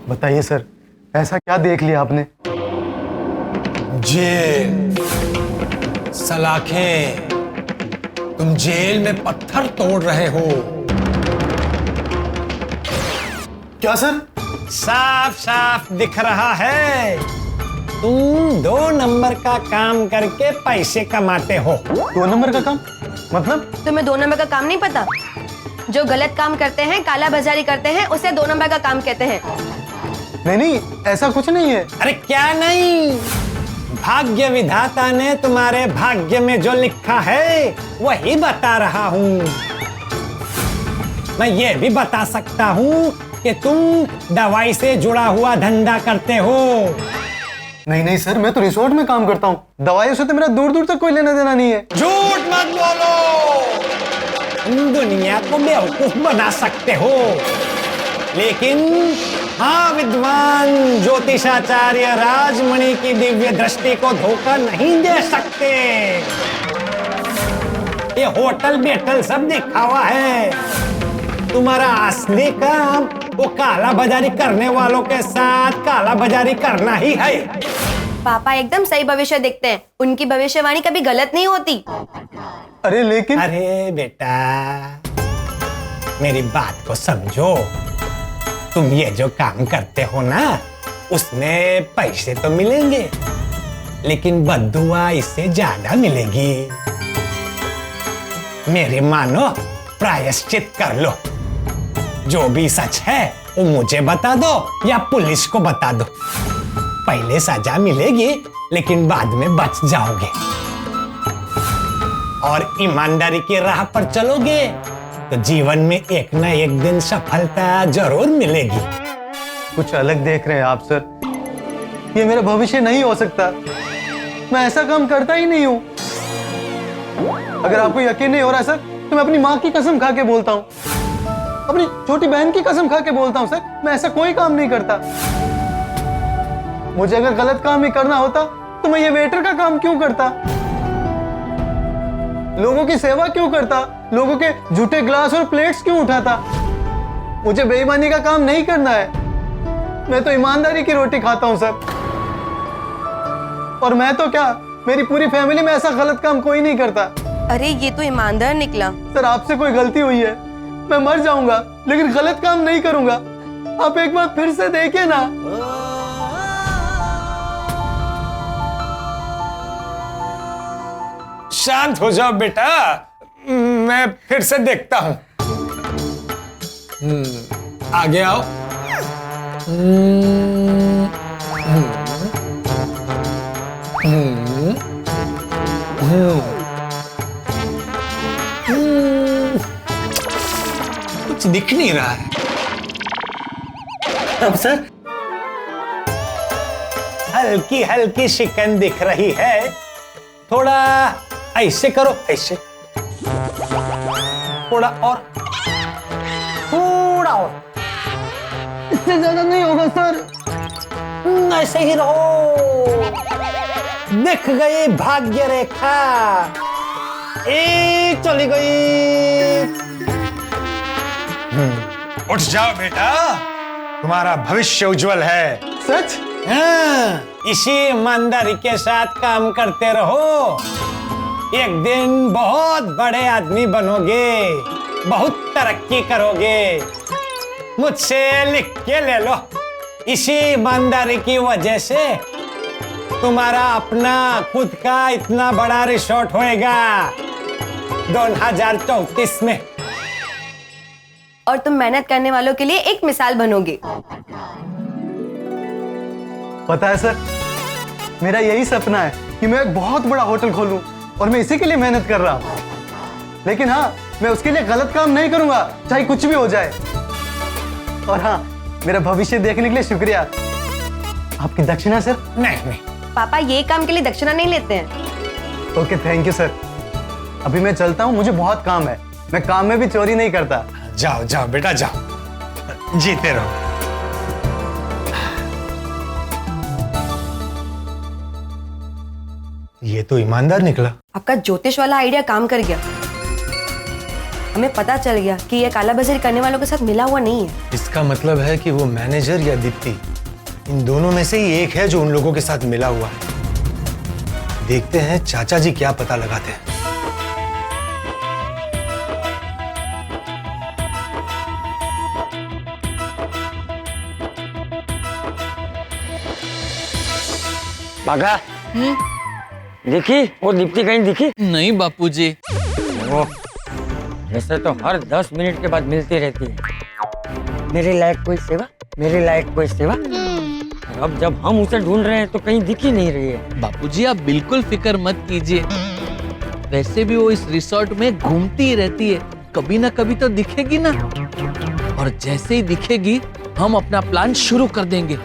बताइए सर, ऐसा क्या देख लिया आपने? जेल, सलाखें, तुम जेल में पत्थर तोड़ रहे हो। क्या सर? साफ साफ दिख रहा है, तुम 2 नंबर का काम करके पैसे कमाते हो। 2 नंबर का काम मतलब? तुम्हें 2 नंबर का काम नहीं पता? जो गलत काम करते हैं, काला बाजारी करते हैं, उसे 2 नंबर का काम कहते हैं। नहीं नहीं, ऐसा कुछ नहीं है। अरे क्या नहीं, भाग्य विधाता ने तुम्हारे भाग्य में जो लिखा है वही बता रहा हूँ। मैं ये भी बता सकता हूँ कि तुम दवाई से जुड़ा हुआ धंधा करते हो। नहीं नहीं सर, मैं तो रिसोर्ट में काम करता हूँ, दवाइयों से तो मेरा दूर दूर तक कोई लेना देना नहीं है। झूठ मत बोलो, तुम दुनिया को बेवकूफ बना सकते हो, लेकिन हाँ विद्वान ज्योतिषाचार्य राजमणि की दिव्य दृष्टि को धोखा नहीं दे सकते। ये होटल बेटल सब देखा हुआ है। तुम्हारा असली काम वो काला बाजारी करने वालों के साथ काला बाजारी करना ही है। पापा एकदम सही भविष्य देखते हैं, उनकी भविष्यवाणी कभी गलत नहीं होती। अरे लेकिन अरे बेटा मेरी बात को समझो, तुम ये जो काम करते हो ना उसमें पैसे तो मिलेंगे लेकिन बद्दुआ इससे ज्यादा मिलेगी। मेरी मानो प्रायश्चित कर लो, जो भी सच है वो मुझे बता दो या पुलिस को बता दो। पहले सजा मिलेगी लेकिन बाद में बच जाओगे और ईमानदारी की राह पर चलोगे तो जीवन में एक ना एक दिन सफलता जरूर मिलेगी। कुछ अलग देख रहे हैं आप सर, ये मेरा भविष्य नहीं हो सकता। मैं ऐसा काम करता ही नहीं हूं। अगर आपको यकीन नहीं हो रहा सर तो मैं अपनी माँ की कसम खा के बोलता हूँ, अपनी छोटी बहन की कसम खा के बोलता हूँ सर, मैं ऐसा कोई काम नहीं करता। मुझे अगर गलत काम ही करना होता तो मैं ये वेटर का काम क्यों करता, लोगों की सेवा क्यों करता, लोगों के जूठे ग्लास और प्लेट्स क्यों उठाता। मुझे बेईमानी का काम नहीं करना है, मैं तो ईमानदारी की रोटी खाता हूं सर। और मैं तो क्या, मेरी पूरी फैमिली में ऐसा गलत काम कोई नहीं करता। अरे ये तो ईमानदार निकला। सर आपसे कोई गलती हुई है, मैं मर जाऊंगा लेकिन गलत काम नहीं करूंगा। आप एक बार फिर से देखिए ना। शांत हो जाओ बेटा, मैं फिर से देखता हूं। आगे आओ। कुछ दिख नहीं रहा है। अब सर हल्की हल्की शिकन दिख रही है, थोड़ा ऐसे करो, ऐसे थोड़ा और, थोड़ा और, इससे ज्यादा नहीं होगा सर। ऐसे ही रहो। दिख गई भाग्य रेखा, एक चली गई। उठ जाओ बेटा, तुम्हारा भविष्य उज्जवल है। सच? हाँ, इसी ईमानदारी के साथ काम करते रहो, एक दिन बहुत बड़े आदमी बनोगे, बहुत तरक्की करोगे। मुझसे लिख के ले लो, इसी ईमानदारी की वजह से तुम्हारा अपना खुद का इतना बड़ा रिसोर्ट होएगा 2034 में। और तुम मेहनत करने वालों के लिए एक मिसाल बनोगे। पता है सर, मेरा यही सपना है कि मैं एक बहुत बड़ा होटल खोलूं और मैं इसी के लिए मेहनत कर रहा हूं। लेकिन हाँ, मैं उसके लिए गलत काम नहीं करूंगा, चाहे कुछ भी हो जाए। और हाँ, मेरा भविष्य देखने के लिए शुक्रिया। आपकी दक्षिणा सर? नहीं, पापा ये काम के लिए दक्षिणा नहीं लेते हैं। Okay, thank you sir. अभी मैं चलता हूँ, मुझे बहुत काम है। मैं काम में भी चोरी नहीं करता। जाओ जाओ बेटा जाओ, जीते रहो। ये तो ईमानदार निकला। आपका ज्योतिष वाला आइडिया काम कर गया। हमें पता चल गया कि ये कालाबाजारी करने वालों के साथ मिला हुआ नहीं है। इसका मतलब है कि वो मैनेजर या दीप्ति, इन दोनों में से ही एक है जो उन लोगों के साथ मिला हुआ है। देखते हैं चाचा जी क्या पता लगाते हैं। बागा, देखी वो दीप्ति कहीं दिखी? नहीं बापूजी। ऐसे तो हर 10 मिनट के बाद मिलती रहती है। मेरे लायक कोई सेवा, मेरे लायक कोई सेवा। अब जब हम उसे ढूंढ रहे हैं तो कहीं दिख ही नहीं रही है। बापूजी आप बिल्कुल फिक्र मत कीजिए, वैसे भी वो इस रिसोर्ट में घूमती ही रहती है, कभी ना कभी तो दिखेगी ना। और जैसे ही दिखेगी हम अपना प्लान शुरू कर देंगे।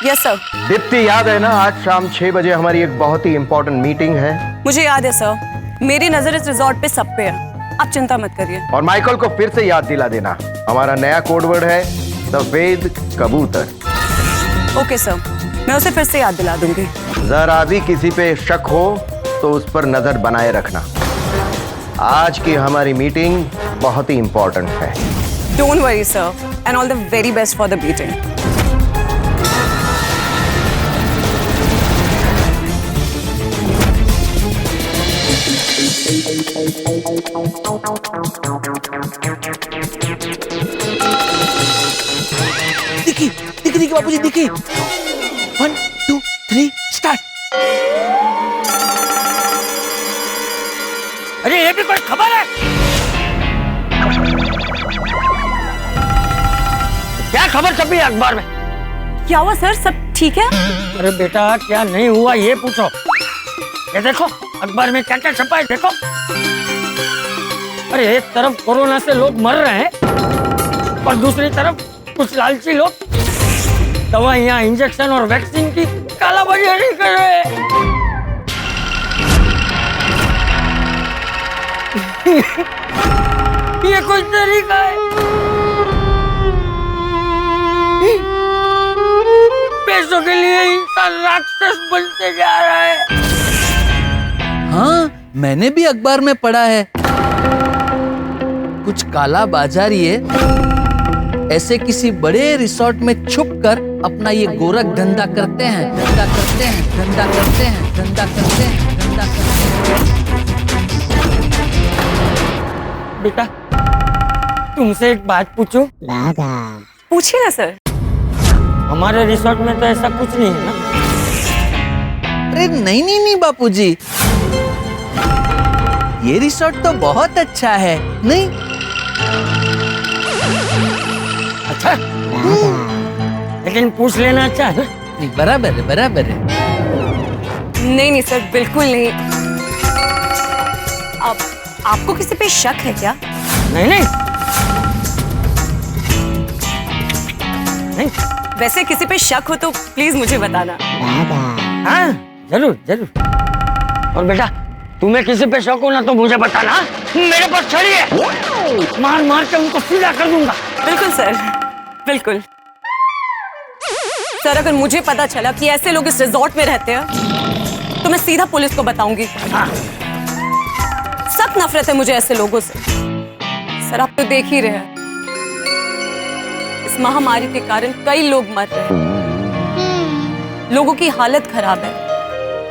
Yes sir. दीप्ति याद है ना, आज शाम 6 बजे हमारी एक बहुत ही इंपॉर्टेंट मीटिंग है। मुझे याद है सर, मेरी नजर इस रिजॉर्ट पे सब पे है, आप चिंता मत करिए। और माइकल को फिर से याद दिला देना, हमारा नया कोड वर्ड है सफेद कबूतर। ओके सर, मैं उसे फिर से याद दिला दूंगी। जरा भी किसी पे शक हो तो उस पर नजर बनाए रखना। आज की हमारी मीटिंग बहुत ही इंपॉर्टेंट है। Don't worry sir, and all the very best for the meeting. दिखी दिखी दिखी बापूजी दिखी। 1 2 3 स्टार्ट। अरे ये भी कोई खबर है? क्या खबर छपी है अखबार में? क्या हुआ सर, सब ठीक है? अरे बेटा क्या नहीं हुआ ये पूछो। ये देखो अखबार में क्या क्या छपा है देखो। अरे एक तरफ कोरोना से लोग मर रहे हैं और दूसरी तरफ कुछ लालची लोग दवाइयां, इंजेक्शन और वैक्सीन की कालाबाजारी कर रहे हैं। ये कोई तरीका है? पैसों के लिए इंसान राक्षस बनते जा रहा है। हाँ, मैंने भी अखबार में पढ़ा है। कुछ काला बाजारिये ऐसे किसी बड़े रिसोर्ट में छुपकर अपना ये गोरख धंधा करते हैं, धंधा करते हैं, धंधा करते हैं, धंधा करते हैं, धंधा करते हैं। बेटा तुमसे एक बात पूछूं? पूछिए ना सर। हमारे रिसोर्ट में तो ऐसा कुछ नहीं है ना? अरे नहीं नहीं नहीं बापूजी, ये रिसोर्ट तो बहुत अच्छा है। नहीं अच्छा लेकिन पूछ लेना अच्छा है। नहीं, बराबर है, बराबर है। नहीं नहीं सर, बिल्कुल नहीं। आपको किसी पे शक है क्या? नहीं नहीं नहीं। वैसे किसी पे शक हो तो प्लीज मुझे बताना। हाँ जरूर जरूर। और बेटा तुम्हें किसी पे शक हो ना तो मुझे बताना। मेरे पास छड़ी है, मार मार के उनको सीधा कर दूंगा। बिल्कुल सर, बिल्कुल। सर अगर मुझे पता चला कि ऐसे लोग इस रिजॉर्ट में रहते हैं तो मैं सीधा पुलिस को बताऊंगी। सख्त नफरत है मुझे ऐसे लोगों से। सर आप तो देख ही रहे हैं, इस महामारी के कारण कई लोग मर रहे हैं, लोगों की हालत खराब है।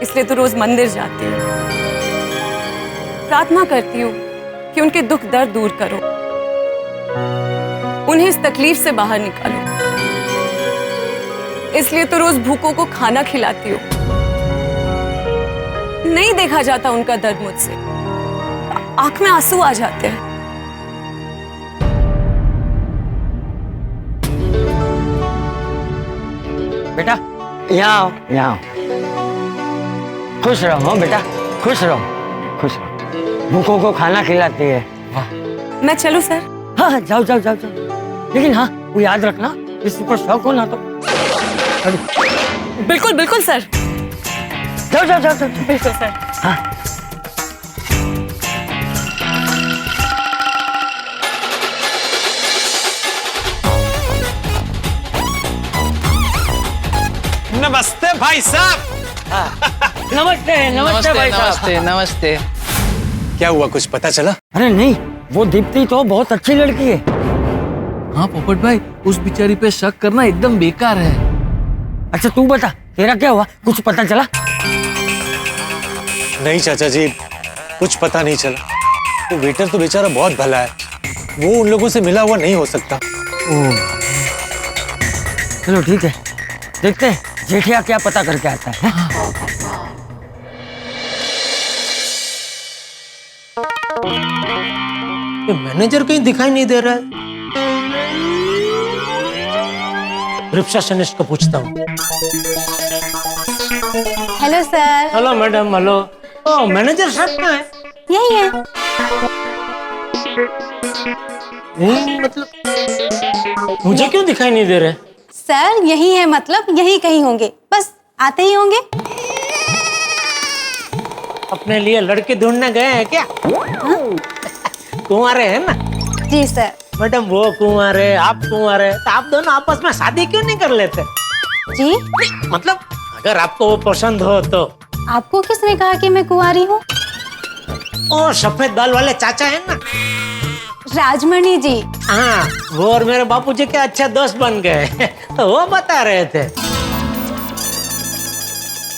इसलिए तो रोज मंदिर जाती हूँ, प्रार्थना करती हूँ कि उनके दुख दर्द दूर करो, उन्हें इस तकलीफ से बाहर निकालो। इसलिए तो रोज भूखों को खाना खिलाती हूँ। नहीं देखा जाता उनका दर्द मुझसे, आंख में आंसू आ जाते हैं। बेटा यहाँ आओ, यहाँ आओ। खुश रहो बेटा, खुश रहो, खुश रहो। भूखों को खाना खिलाती है। वाह। मैं चलूं सर? हाँ जाओ जाओ जाओ जाओ। लेकिन हाँ वो याद रखना, किसी को शौक हो ना तो। बिल्कुल बिल्कुल सर। जाओ जाओ जाओ जाओ। बिल्कुल सर। हाँ। नमस्ते भाई साहब। नमस्ते नमस्ते भाई साहब। नमस्ते नमस्ते। क्या हुआ, कुछ पता चला? अरे नहीं, वो दीप्ति तो बहुत अच्छी लड़की है। हाँ पोपट भाई, उस बिचारी पे शक करना एकदम बेकार है। अच्छा तू बता, तेरा क्या हुआ, कुछ पता चला? नहीं चाचा जी, कुछ पता नहीं चला। वो वेटर तो बेचारा बहुत भला है, वो उन लोगों से मिला हुआ नहीं हो सकता। चलो ठीक है, देखते हैं जेठिया क्या पता करके आता है। ये मैनेजर कहीं दिखाई नहीं दे रहा है। रिसेप्शनिस्ट को पूछता हूँ। Hello sir. Hello madam, hello. ओ मैनेजर साहब कहाँ है? यही है। मतलब मुझे क्यों दिखाई नहीं दे रहे? सर यही है, मतलब यही कहीं होंगे, बस आते ही होंगे। अपने लिए लड़के ढूंढने गए हैं क्या? कुंवारे हैं ना? जी सर। मैडम वो कुंवारे, आप कुंवारे, तो आप दोनों आपस में शादी क्यों नहीं कर लेते? जी मतलब अगर आपको वो पसंद हो तो आपको किसने कहा कि मैं कुंवारी हूँ? ओ सफेद बाल वाले चाचा है ना, राजमणि जी। हाँ, वो और मेरे बापूजी के अच्छे दोस्त बन गए तो वो बता रहे थे।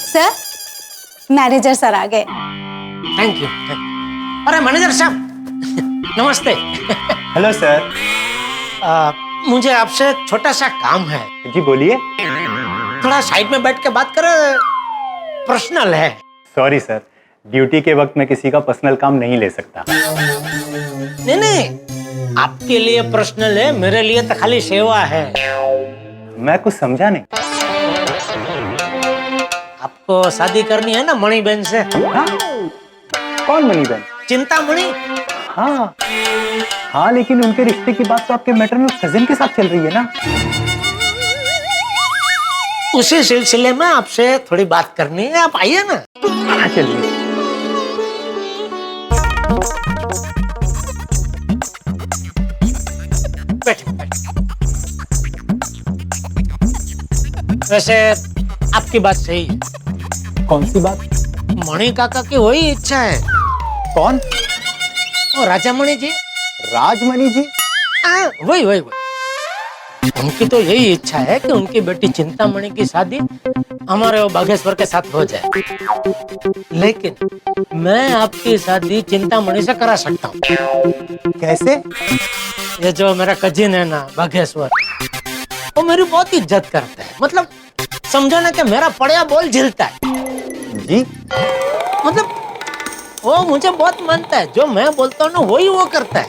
सर, मैनेजर सर आ गए। Thank you. अरे मैनेजर साहब नमस्ते। Hello sir. मुझे आपसे एक छोटा सा काम है। जी बोलिए। थोड़ा साइड में बैठ के बात करें, पर्सनल है। सॉरी सर, ड्यूटी के वक्त मैं किसी का पर्सनल काम नहीं ले सकता। नहीं नहीं, आपके लिए पर्सनल है, मेरे लिए तो खाली सेवा है। मैं कुछ समझा नहीं। आपको शादी करनी है ना मणि बहन से? हाँ? कौन मणि बहन? चिंतामणि। हाँ हाँ, लेकिन उनके रिश्ते की बात तो आपके मैटरनल कजिन के साथ चल रही है ना। उसी सिलसिले में आपसे थोड़ी बात करनी है, आप आइए ना। हाँ चलिए। वैसे आपकी बात सही है। कौन सी बात? मणि काका की वही इच्छा है। कौन? ओ राजा मणि जी। राजमणि जी? वही वही वही। उनकी तो यही इच्छा है कि उनकी बेटी चिंतामणि की शादी हमारे वो बागेश्वर के साथ हो जाए, लेकिन मैं आपकी शादी चिंतामणि से करा सकता हूँ। कैसे? ये जो मेरा कजिन है ना बागेश्वर, वो मेरी बहुत इज्जत करता है। मतलब समझो ना कि मेरा पड़िया बोल झिलता है जी। मतलब वो मुझे बहुत मानता है, जो मैं बोलता हूँ ना वही वो करता है।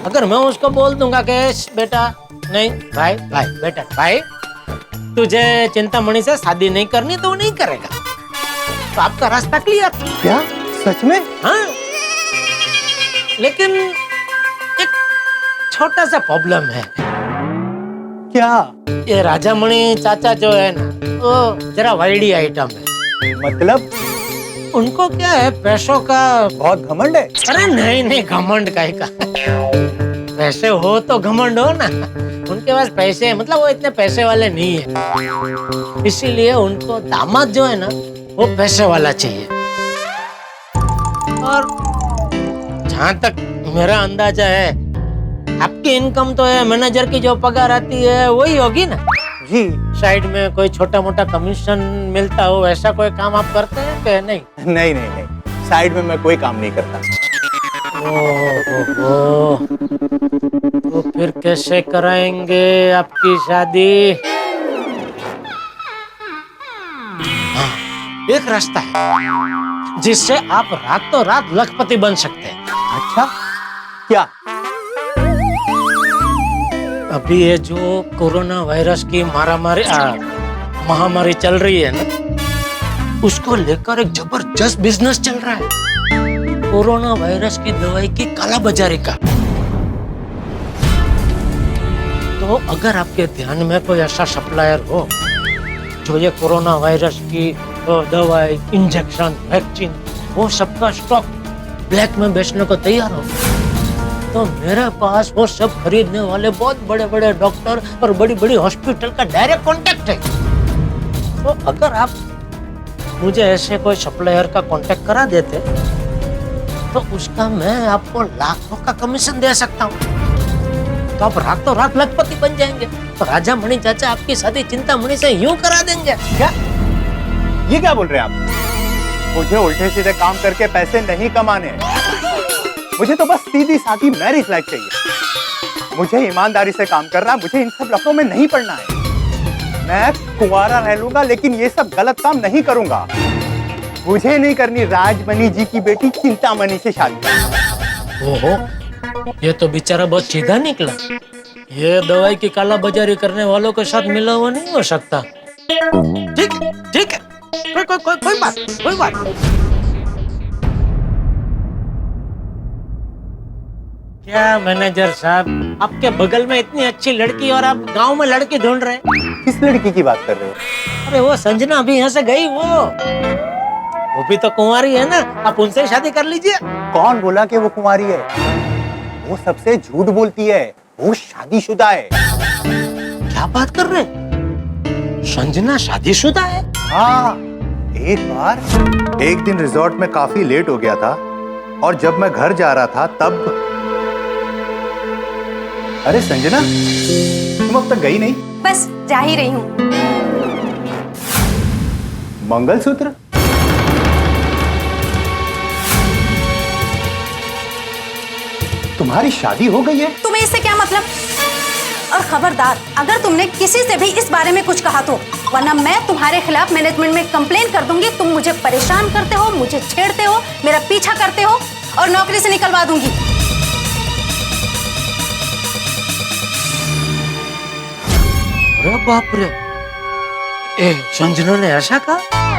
अगर मैं उसको बोल दूंगा कि बेटा नहीं भाई भाई बेटा भाई तुझे चिंतामणि से शादी नहीं करनी, तो वो नहीं करेगा। तो आपका रास्ता क्लियर। क्या सच में? हाँ, लेकिन एक छोटा सा प्रॉब्लम है। क्या? ये राजामणि चाचा जो है ना, वो जरा वाइडी आइटम है। मतलब? उनको क्या है, पैसों का बहुत घमंड है। अरे नहीं नहीं, घमंड काहे का। पैसे हो तो घमंड हो ना। उनके पास पैसे, मतलब वो इतने पैसे वाले नहीं है, इसीलिए उनको दामाद जो है ना वो पैसे वाला चाहिए। और जहां तक मेरा अंदाजा है, आपकी इनकम तो है, मैनेजर की जो पगार आती है वही होगी ना जी। साइड में कोई छोटा मोटा कमीशन मिलता हो, ऐसा कोई काम आप करते हैं कि नहीं? नहीं नहीं नहीं, साइड में मैं कोई काम नहीं करता। ओह, तो फिर कैसे कराएंगे आपकी शादी? हाँ, एक रास्ता है जिससे आप रातों रात लखपति बन सकते हैं। अच्छा, क्या? अभी ये जो कोरोना वायरस की महामारी चल रही है ना, उसको लेकर एक जबरदस्त बिजनेस चल रहा है। कोरोना वायरस की दवाई की कालाबाजारी का। तो अगर आपके ध्यान में कोई ऐसा सप्लायर हो जो ये कोरोना वायरस की दवाई, इंजेक्शन, वैक्सीन, वो सबका स्टॉक ब्लैक में बेचने को तैयार हो, तो मेरे पास वो सब खरीदने वाले बहुत बड़े बड़े डॉक्टर और बड़ी बड़ी हॉस्पिटल का डायरेक्ट कांटेक्ट है। तो अगर आप मुझे ऐसे कोई सप्लायर का कांटेक्ट करा देते, तो उसका मैं आपको लाखों का कमीशन दे सकता हूँ। तो आप रातों रात लखपति बन जाएंगे। तो राजा मणि चाचा आपकी शादी चिंतामणि से यूं करा देंगे। क्या? ये क्या बोल रहे हैं आप? मुझे उल्टे सीधे काम करके पैसे नहीं कमाने, मुझे तो बस सीधी सादी मैरिज लाइफ चाहिए। मुझे ईमानदारी से काम करना, मुझे इन सब लफड़ों में नहीं पड़ना है। मैं कुंवारा रह लूंगा, लेकिन ये सब गलत काम नहीं करूंगा। मुझे नहीं करनी राजमणि जी की बेटी चिंतामणि से शादी। ओहो, ये तो बेचारा बहुत सीधा निकला। ये दवाई की कालाबाजारी करने वालों के साथ मिला हुआ नहीं हो सकता। ठीक है, ठीक है, कोई बात। क्या मैनेजर साहब, आपके बगल में इतनी अच्छी लड़की और आप गांव में लड़की ढूंढ रहे हैं? किस लड़की की बात कर रहे हो? अरे वो संजना अभी यहाँ से गई, वो भी तो कुंवारी है ना, आप उनसे ही शादी कर लीजिए। कौन बोला कि वो कुंवारी है? वो सबसे झूठ बोलती है, वो शादीशुदा है। क्या बात कर रहे हैं? संजना शादीशुदा है? हाँ, एक दिन रिजॉर्ट में काफी लेट हो गया था और जब मैं घर जा रहा था तब। अरे संजना, तुम अब तक गई नहीं? बस जा ही रही हूँ। मंगलसूत्र? तुम्हारी शादी हो गई है? तुम्हें इससे क्या मतलब? और खबरदार, अगर तुमने किसी से भी इस बारे में कुछ कहा तो, वरना मैं तुम्हारे खिलाफ मैनेजमेंट में कंप्लेन कर दूंगी। तुम मुझे परेशान करते हो, मुझे छेड़ते हो, मेरा पीछा करते हो और नौकरी से निकलवा दूंगी। अरे बाप रे, संजना ने ऐसा कहा?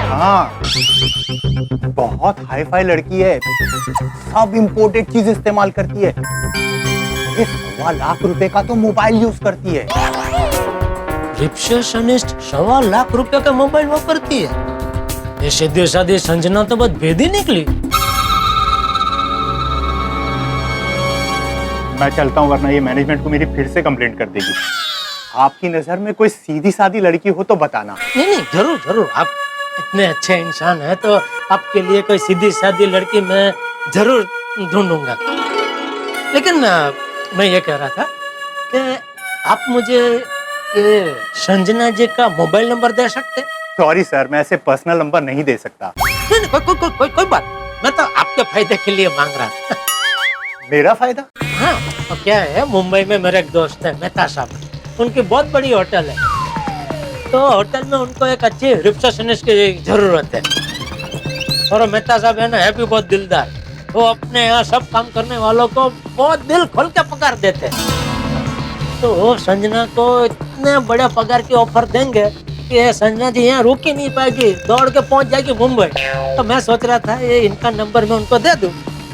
हाँ, बहुत हाई फाई लड़की है, सब इंपोर्टेड चीज इस्तेमाल करती है। ये 1.25 लाख रुपए का तो मोबाइल यूज करती है। रिसेप्शनिस्ट 1.25 लाख रुपए का मोबाइल वापरती है? ये सीधे साधे संजना तो बहुत भेदी निकली। मैं चलता हूँ, वरना ये मैनेजमेंट को मेरी फिर से कंप्लेंट कर देगी। आपकी नजर में कोई सीधी सादी लड़की हो तो बताना। नहीं, जरूर जरूर। आप इतने अच्छे इंसान हैं तो आपके लिए कोई सीधी सादी लड़की मैं जरूर ढूंढूंगा। लेकिन मैं ये कह रहा था कि आप मुझे ये संजना जी का मोबाइल नंबर दे सकते? सॉरी सर, मैं ऐसे पर्सनल नंबर नहीं दे सकता। नहीं, कोई बात। मैं तो आपके फायदे के लिए मांग रहा था। मेरा फायदा? हाँ, तो क्या है, मुंबई में मेरे एक दोस्त है मेहता साहब, उनकी बहुत बड़ी होटल है। तो होटल में उनको एक अच्छी रिसेप्शनिस्ट की जरूरत है। और मेहता साहब है ना, है भी बहुत दिलदार। वो अपने यहाँ सब काम करने वालों को बहुत दिल खोल के पगार देते। तो वो संजना को इतने बड़े पगार की ऑफर देंगे कि संजना जी यहाँ रुक ही नहीं पाएगी, दौड़ के पहुंच जाएगी मुंबई। तो मैं सोच रहा था ये इनका नंबर मैं उनको दे दूं,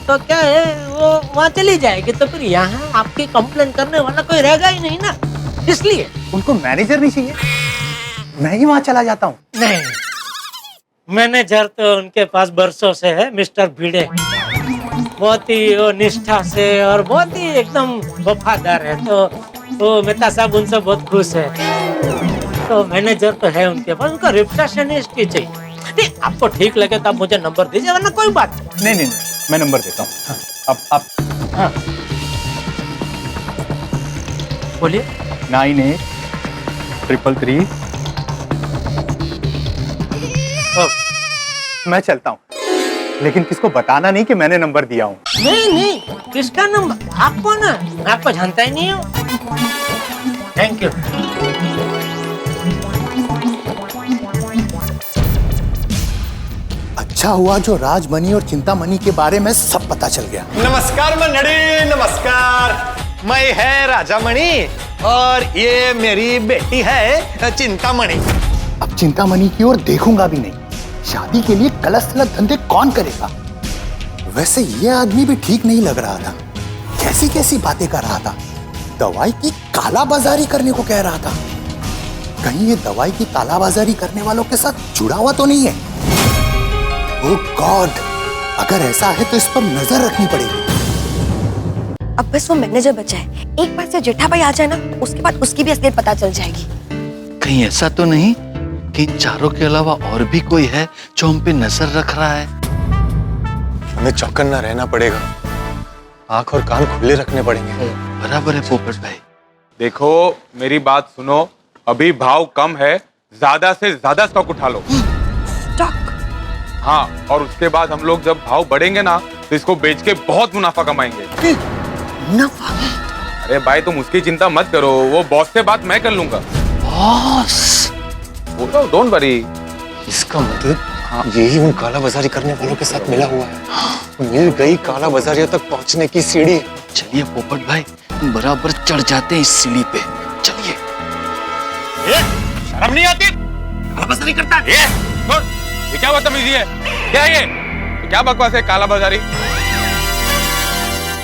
तो क्या है वो वहाँ चली जाएगी। तो फिर यहाँ आपकी कंप्लेन करने वाला कोई रहेगा ही नहीं ना, इसलिए। उनको मैनेजर नहीं चाहिए? मैं ही वहाँ चला जाता हूँ। नहीं, मैनेजर तो उनके पास बरसों से है, मिस्टर भिड़े। बहुत ही वो निष्ठा से और बहुत ही एकदम वफादार है। तो वो मेहता साहब उनसे बहुत खुश है। तो मैनेजर तो है उनके पास, उनको रिसेप्शनिस्ट की चाहिए। नहीं, आपको ठीक लगे तो आप मुझे नंबर दीजिए, वरना कोई बात नहीं, मैं नंबर देता हूँ। हाँ, अब हाँ, बोलिए। 983333। मैं चलता हूँ, लेकिन किसको बताना नहीं कि मैंने नंबर दिया हूँ। नहीं, किसका नंबर? आपको ना, मैं आपको जानता ही नहीं हूँ। Thank you. अच्छा हुआ जो राजमणि और चिंतामणि के बारे में सब पता चल गया। नमस्कार मंडली, नमस्कार। मैं है राजामणि और ये मेरी बेटी है चिंतामणि। अब चिंतामणि की ओर देखूंगा भी नहीं। शादी के लिए गलत सलत धंधे कौन करेगा? वैसे ये आदमी भी ठीक नहीं लग रहा था, कैसी कैसी बातें कर रहा था। दवाई की कालाबाजारी करने को कह रहा था। कहीं ये दवाई की कालाबाजारी करने वालों के साथ जुड़ा हुआ तो नहीं है? ओह गॉड, अगर ऐसा है तो इस पर नजर रखनी पड़ेगी। अब बस वो मैनेजर बचा है, एक बार से जेठा भाई आ जाए ना, उसके बाद उसकी भी असलियत पता चल जाएगी। कहीं ऐसा तो नहीं कि इन चारों के अलावा और भी कोई है जो हम पे नजर रख रहा है? हमें चौकन्ना रहना पड़ेगा, आंख और कान खुले रखने पड़ेंगे। बराबर है पोपट भाई। देखो मेरी बात सुनो, अभी भाव कम है, ज्यादा से ज्यादा स्टॉक उठा लो। हाँ, और उसके बाद हम लोग जब भाव बढ़ेंगे ना तो इसको बेच के बहुत मुनाफा कमाएंगे। मुनाफा? अरे भाई तुम उसकी चिंता मत करो, वो बॉस से बात मैं कर लूंगा। बॉस? वो डोंट वरी। इसका मतलब यही उन काला बाजारी करने वालों के साथ मिला हुआ है। मिल गई काला बाजारियों तक पहुंचने की सीढ़ी। चलिए पोपट भाई, बराबर चढ़ जाते हैं इस सीढ़ी पे। चलिए। शर्म नहीं आती? काला बाजारी करता है? ये क्या बदतमीजी है? क्या ये क्या बकवास है काला बाजारी?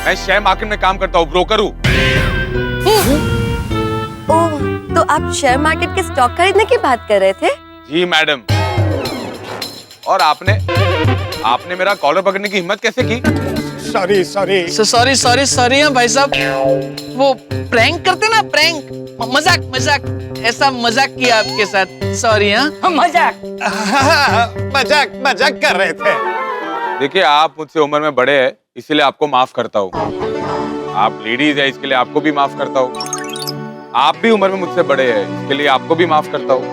मैं शेयर मार्केट में काम करता हूँ, ब्रोकर हूँ। ओह, तो आप शेयर मार्केट के स्टॉक खरीदने की बात कर रहे थे? जी मैडम। और आपने मेरा कॉलर पकड़ने की हिम्मत कैसे की? Sorry sorry sorry sorry sorry भाई साहब, वो प्रैंक करते ना, प्रैंक, मजाक मजाक, ऐसा मजाक किया आपके साथ, सॉरी। हाँ मजाक मजाक मजाक कर रहे थे। देखिए आप मुझसे उम्र में बड़े हैं, इसीलिए आपको माफ करता हूँ। आप लेडीज है, इसके लिए आपको भी माफ करता हूँ। आप भी उम्र में मुझसे बड़े हैं, इसके लिए आपको भी माफ करता हूँ।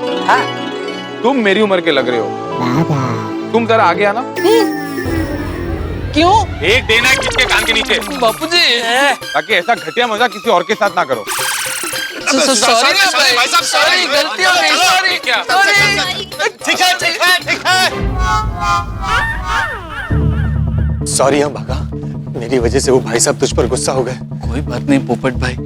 तुम मेरी उम्र के लग रहे हो, तुम जरा आगे आना। क्यों? एक देना है किसके कान के नीचे बापूजी, ताकि ऐसा घटिया मजाक किसी और के साथ ना करो। सॉरी भाई साहब, सॉरी, गलती हो गई, सॉरी। क्या? ठीक है ठीक है ठीक है। सॉरी हम भागा, मेरी वजह से वो भाई साहब तुझ पर गुस्सा हो गए। कोई बात नहीं पोपट भाई,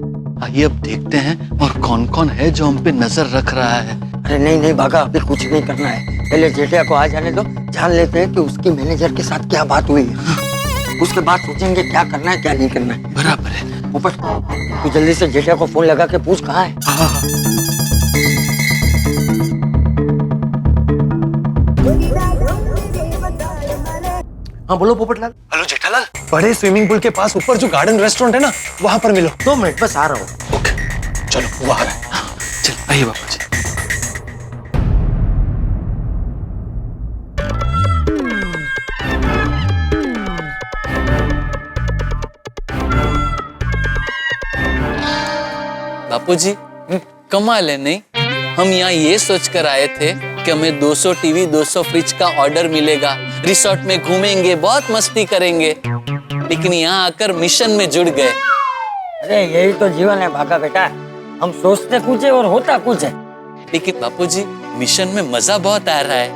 आइए अब देखते हैं और कौन कौन है जो हम पे नजर रख रहा है। अरे नहीं नहीं भागा, अभी कुछ नहीं करना है, पहले जेठिया को आ जाने दो, जान लेते हैं कि उसकी मैनेजर के साथ क्या बात हुई है। उसके बाद सोचेंगे क्या करना है क्या नहीं करना है। बराबर है। ऊपर तू जल्दी से जेठिया को फोन लगा के पूछ कहाँ है। हाँ बोलो पोपटलाल। हेलो जेठालाल, बड़े स्विमिंग पूल के पास ऊपर जो गार्डन रेस्टोरेंट है ना, वहां पर मिलो। 2 मिनट बस आ रहा हूँ। चलो वो आ रहा है। चल आइए बापू जी। बापूजी कमाल है नहीं, हम यहाँ ये सोच कर आए थे कि हमें 200 टीवी 200 फ्रिज का ऑर्डर मिलेगा, रिसोर्ट में घूमेंगे, बहुत मस्ती करेंगे, लेकिन यहाँ आकर मिशन में जुड़ गए। अरे यही तो जीवन है भागा बेटा, हम सोचते कुछ है और होता कुछ है। लेकिन बापूजी मिशन में मजा बहुत आ रहा है।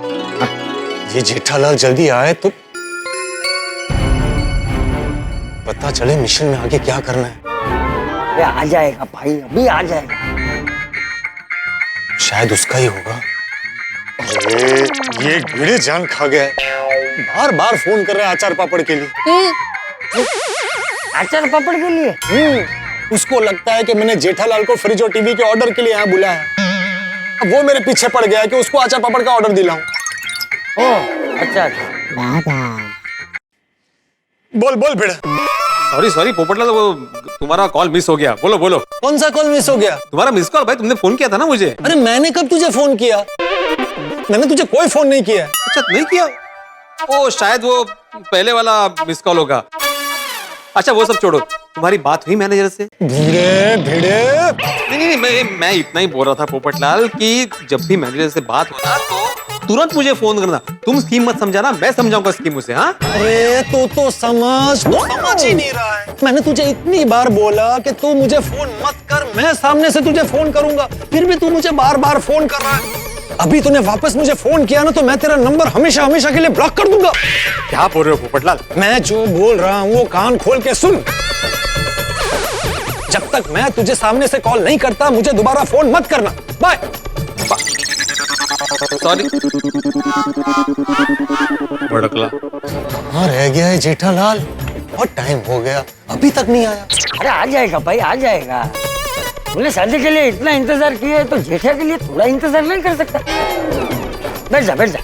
ये जेठालाल जल्दी आए तो पता चले मिशन में आगे क्या करना है। ये आ जाएगा भाई, अभी आ जाएगा। शायद उसका ही होगा। अरे ये गिड़े जान खा गया है, बार बार फोन कर रहा है अचार पापड़ के लिए। अचार पापड़ के लिए? उसको लगता है कि मैंने जेठालाल को फ्रिज और टीवी के ऑर्डर के लिए यहाँ बुलाया है। अब वो मेरे पीछे पड़ गया है कि उसको अचार पापड़ का ऑर्डर दिलाऊं। ओह अच्छा। बोल बोल भिड़ा। सॉरी सॉरी पोपटलाल, वो तुम्हारा कॉल मिस हो गया। बोलो बोलो। कौन सा कॉल मिस हो गया? तुम्हारा मिस कॉल भाई, तुमने फोन किया था ना मुझे। अरे मैंने कब तुझे फोन किया? मैंने तुझे कोई फोन नहीं किया। अच्छा नहीं किया? ओ शायद वो पहले वाला मिस कॉल होगा। अच्छा वो सब छोड़ो, तुम्हारी बात हुई मैनेजर से? भिड़े भिड़े। नहीं मैं इतना ही बोल रहा था पोपटलाल कि जब भी मैनेजर से बात हो ना तो तुरंत मुझे फोन करना। तुम स्कीम मत समझाना, मैं समझाऊंगा स्कीम उसे। हाँ अरे तू तो समझ ही नहीं रहा है। मैंने तुझे इतनी बार बोला कि तू मुझे फोन मत कर, मैं सामने से तुझे फोन करूंगा, फिर भी तू मुझे बार बार फोन कर रहा है। अभी तूने वापस मुझे फोन किया ना तो मैं तेरा नंबर हमेशा हमेशा के लिए ब्लॉक कर दूंगा। क्या बोल रहे हो पोपटलाल? मैं जो बोल रहा हूँ वो कान खोल के सुन। जब तक मैं तुझे सामने से कॉल नहीं करता मुझे दोबारा फोन मत करना। बाय। सॉरी। भड़कला। हाँ रह गया है जेठालाल, बहुत टाइम हो गया, अभी तक नहीं आया। अरे आ जाएगा भाई, आ जाएगा। तुमने शादी के लिए इतना इंतजार किया है तो जेठिया के लिए थोड़ा इंतजार नहीं कर सकता? बैठ जा बैठ जा।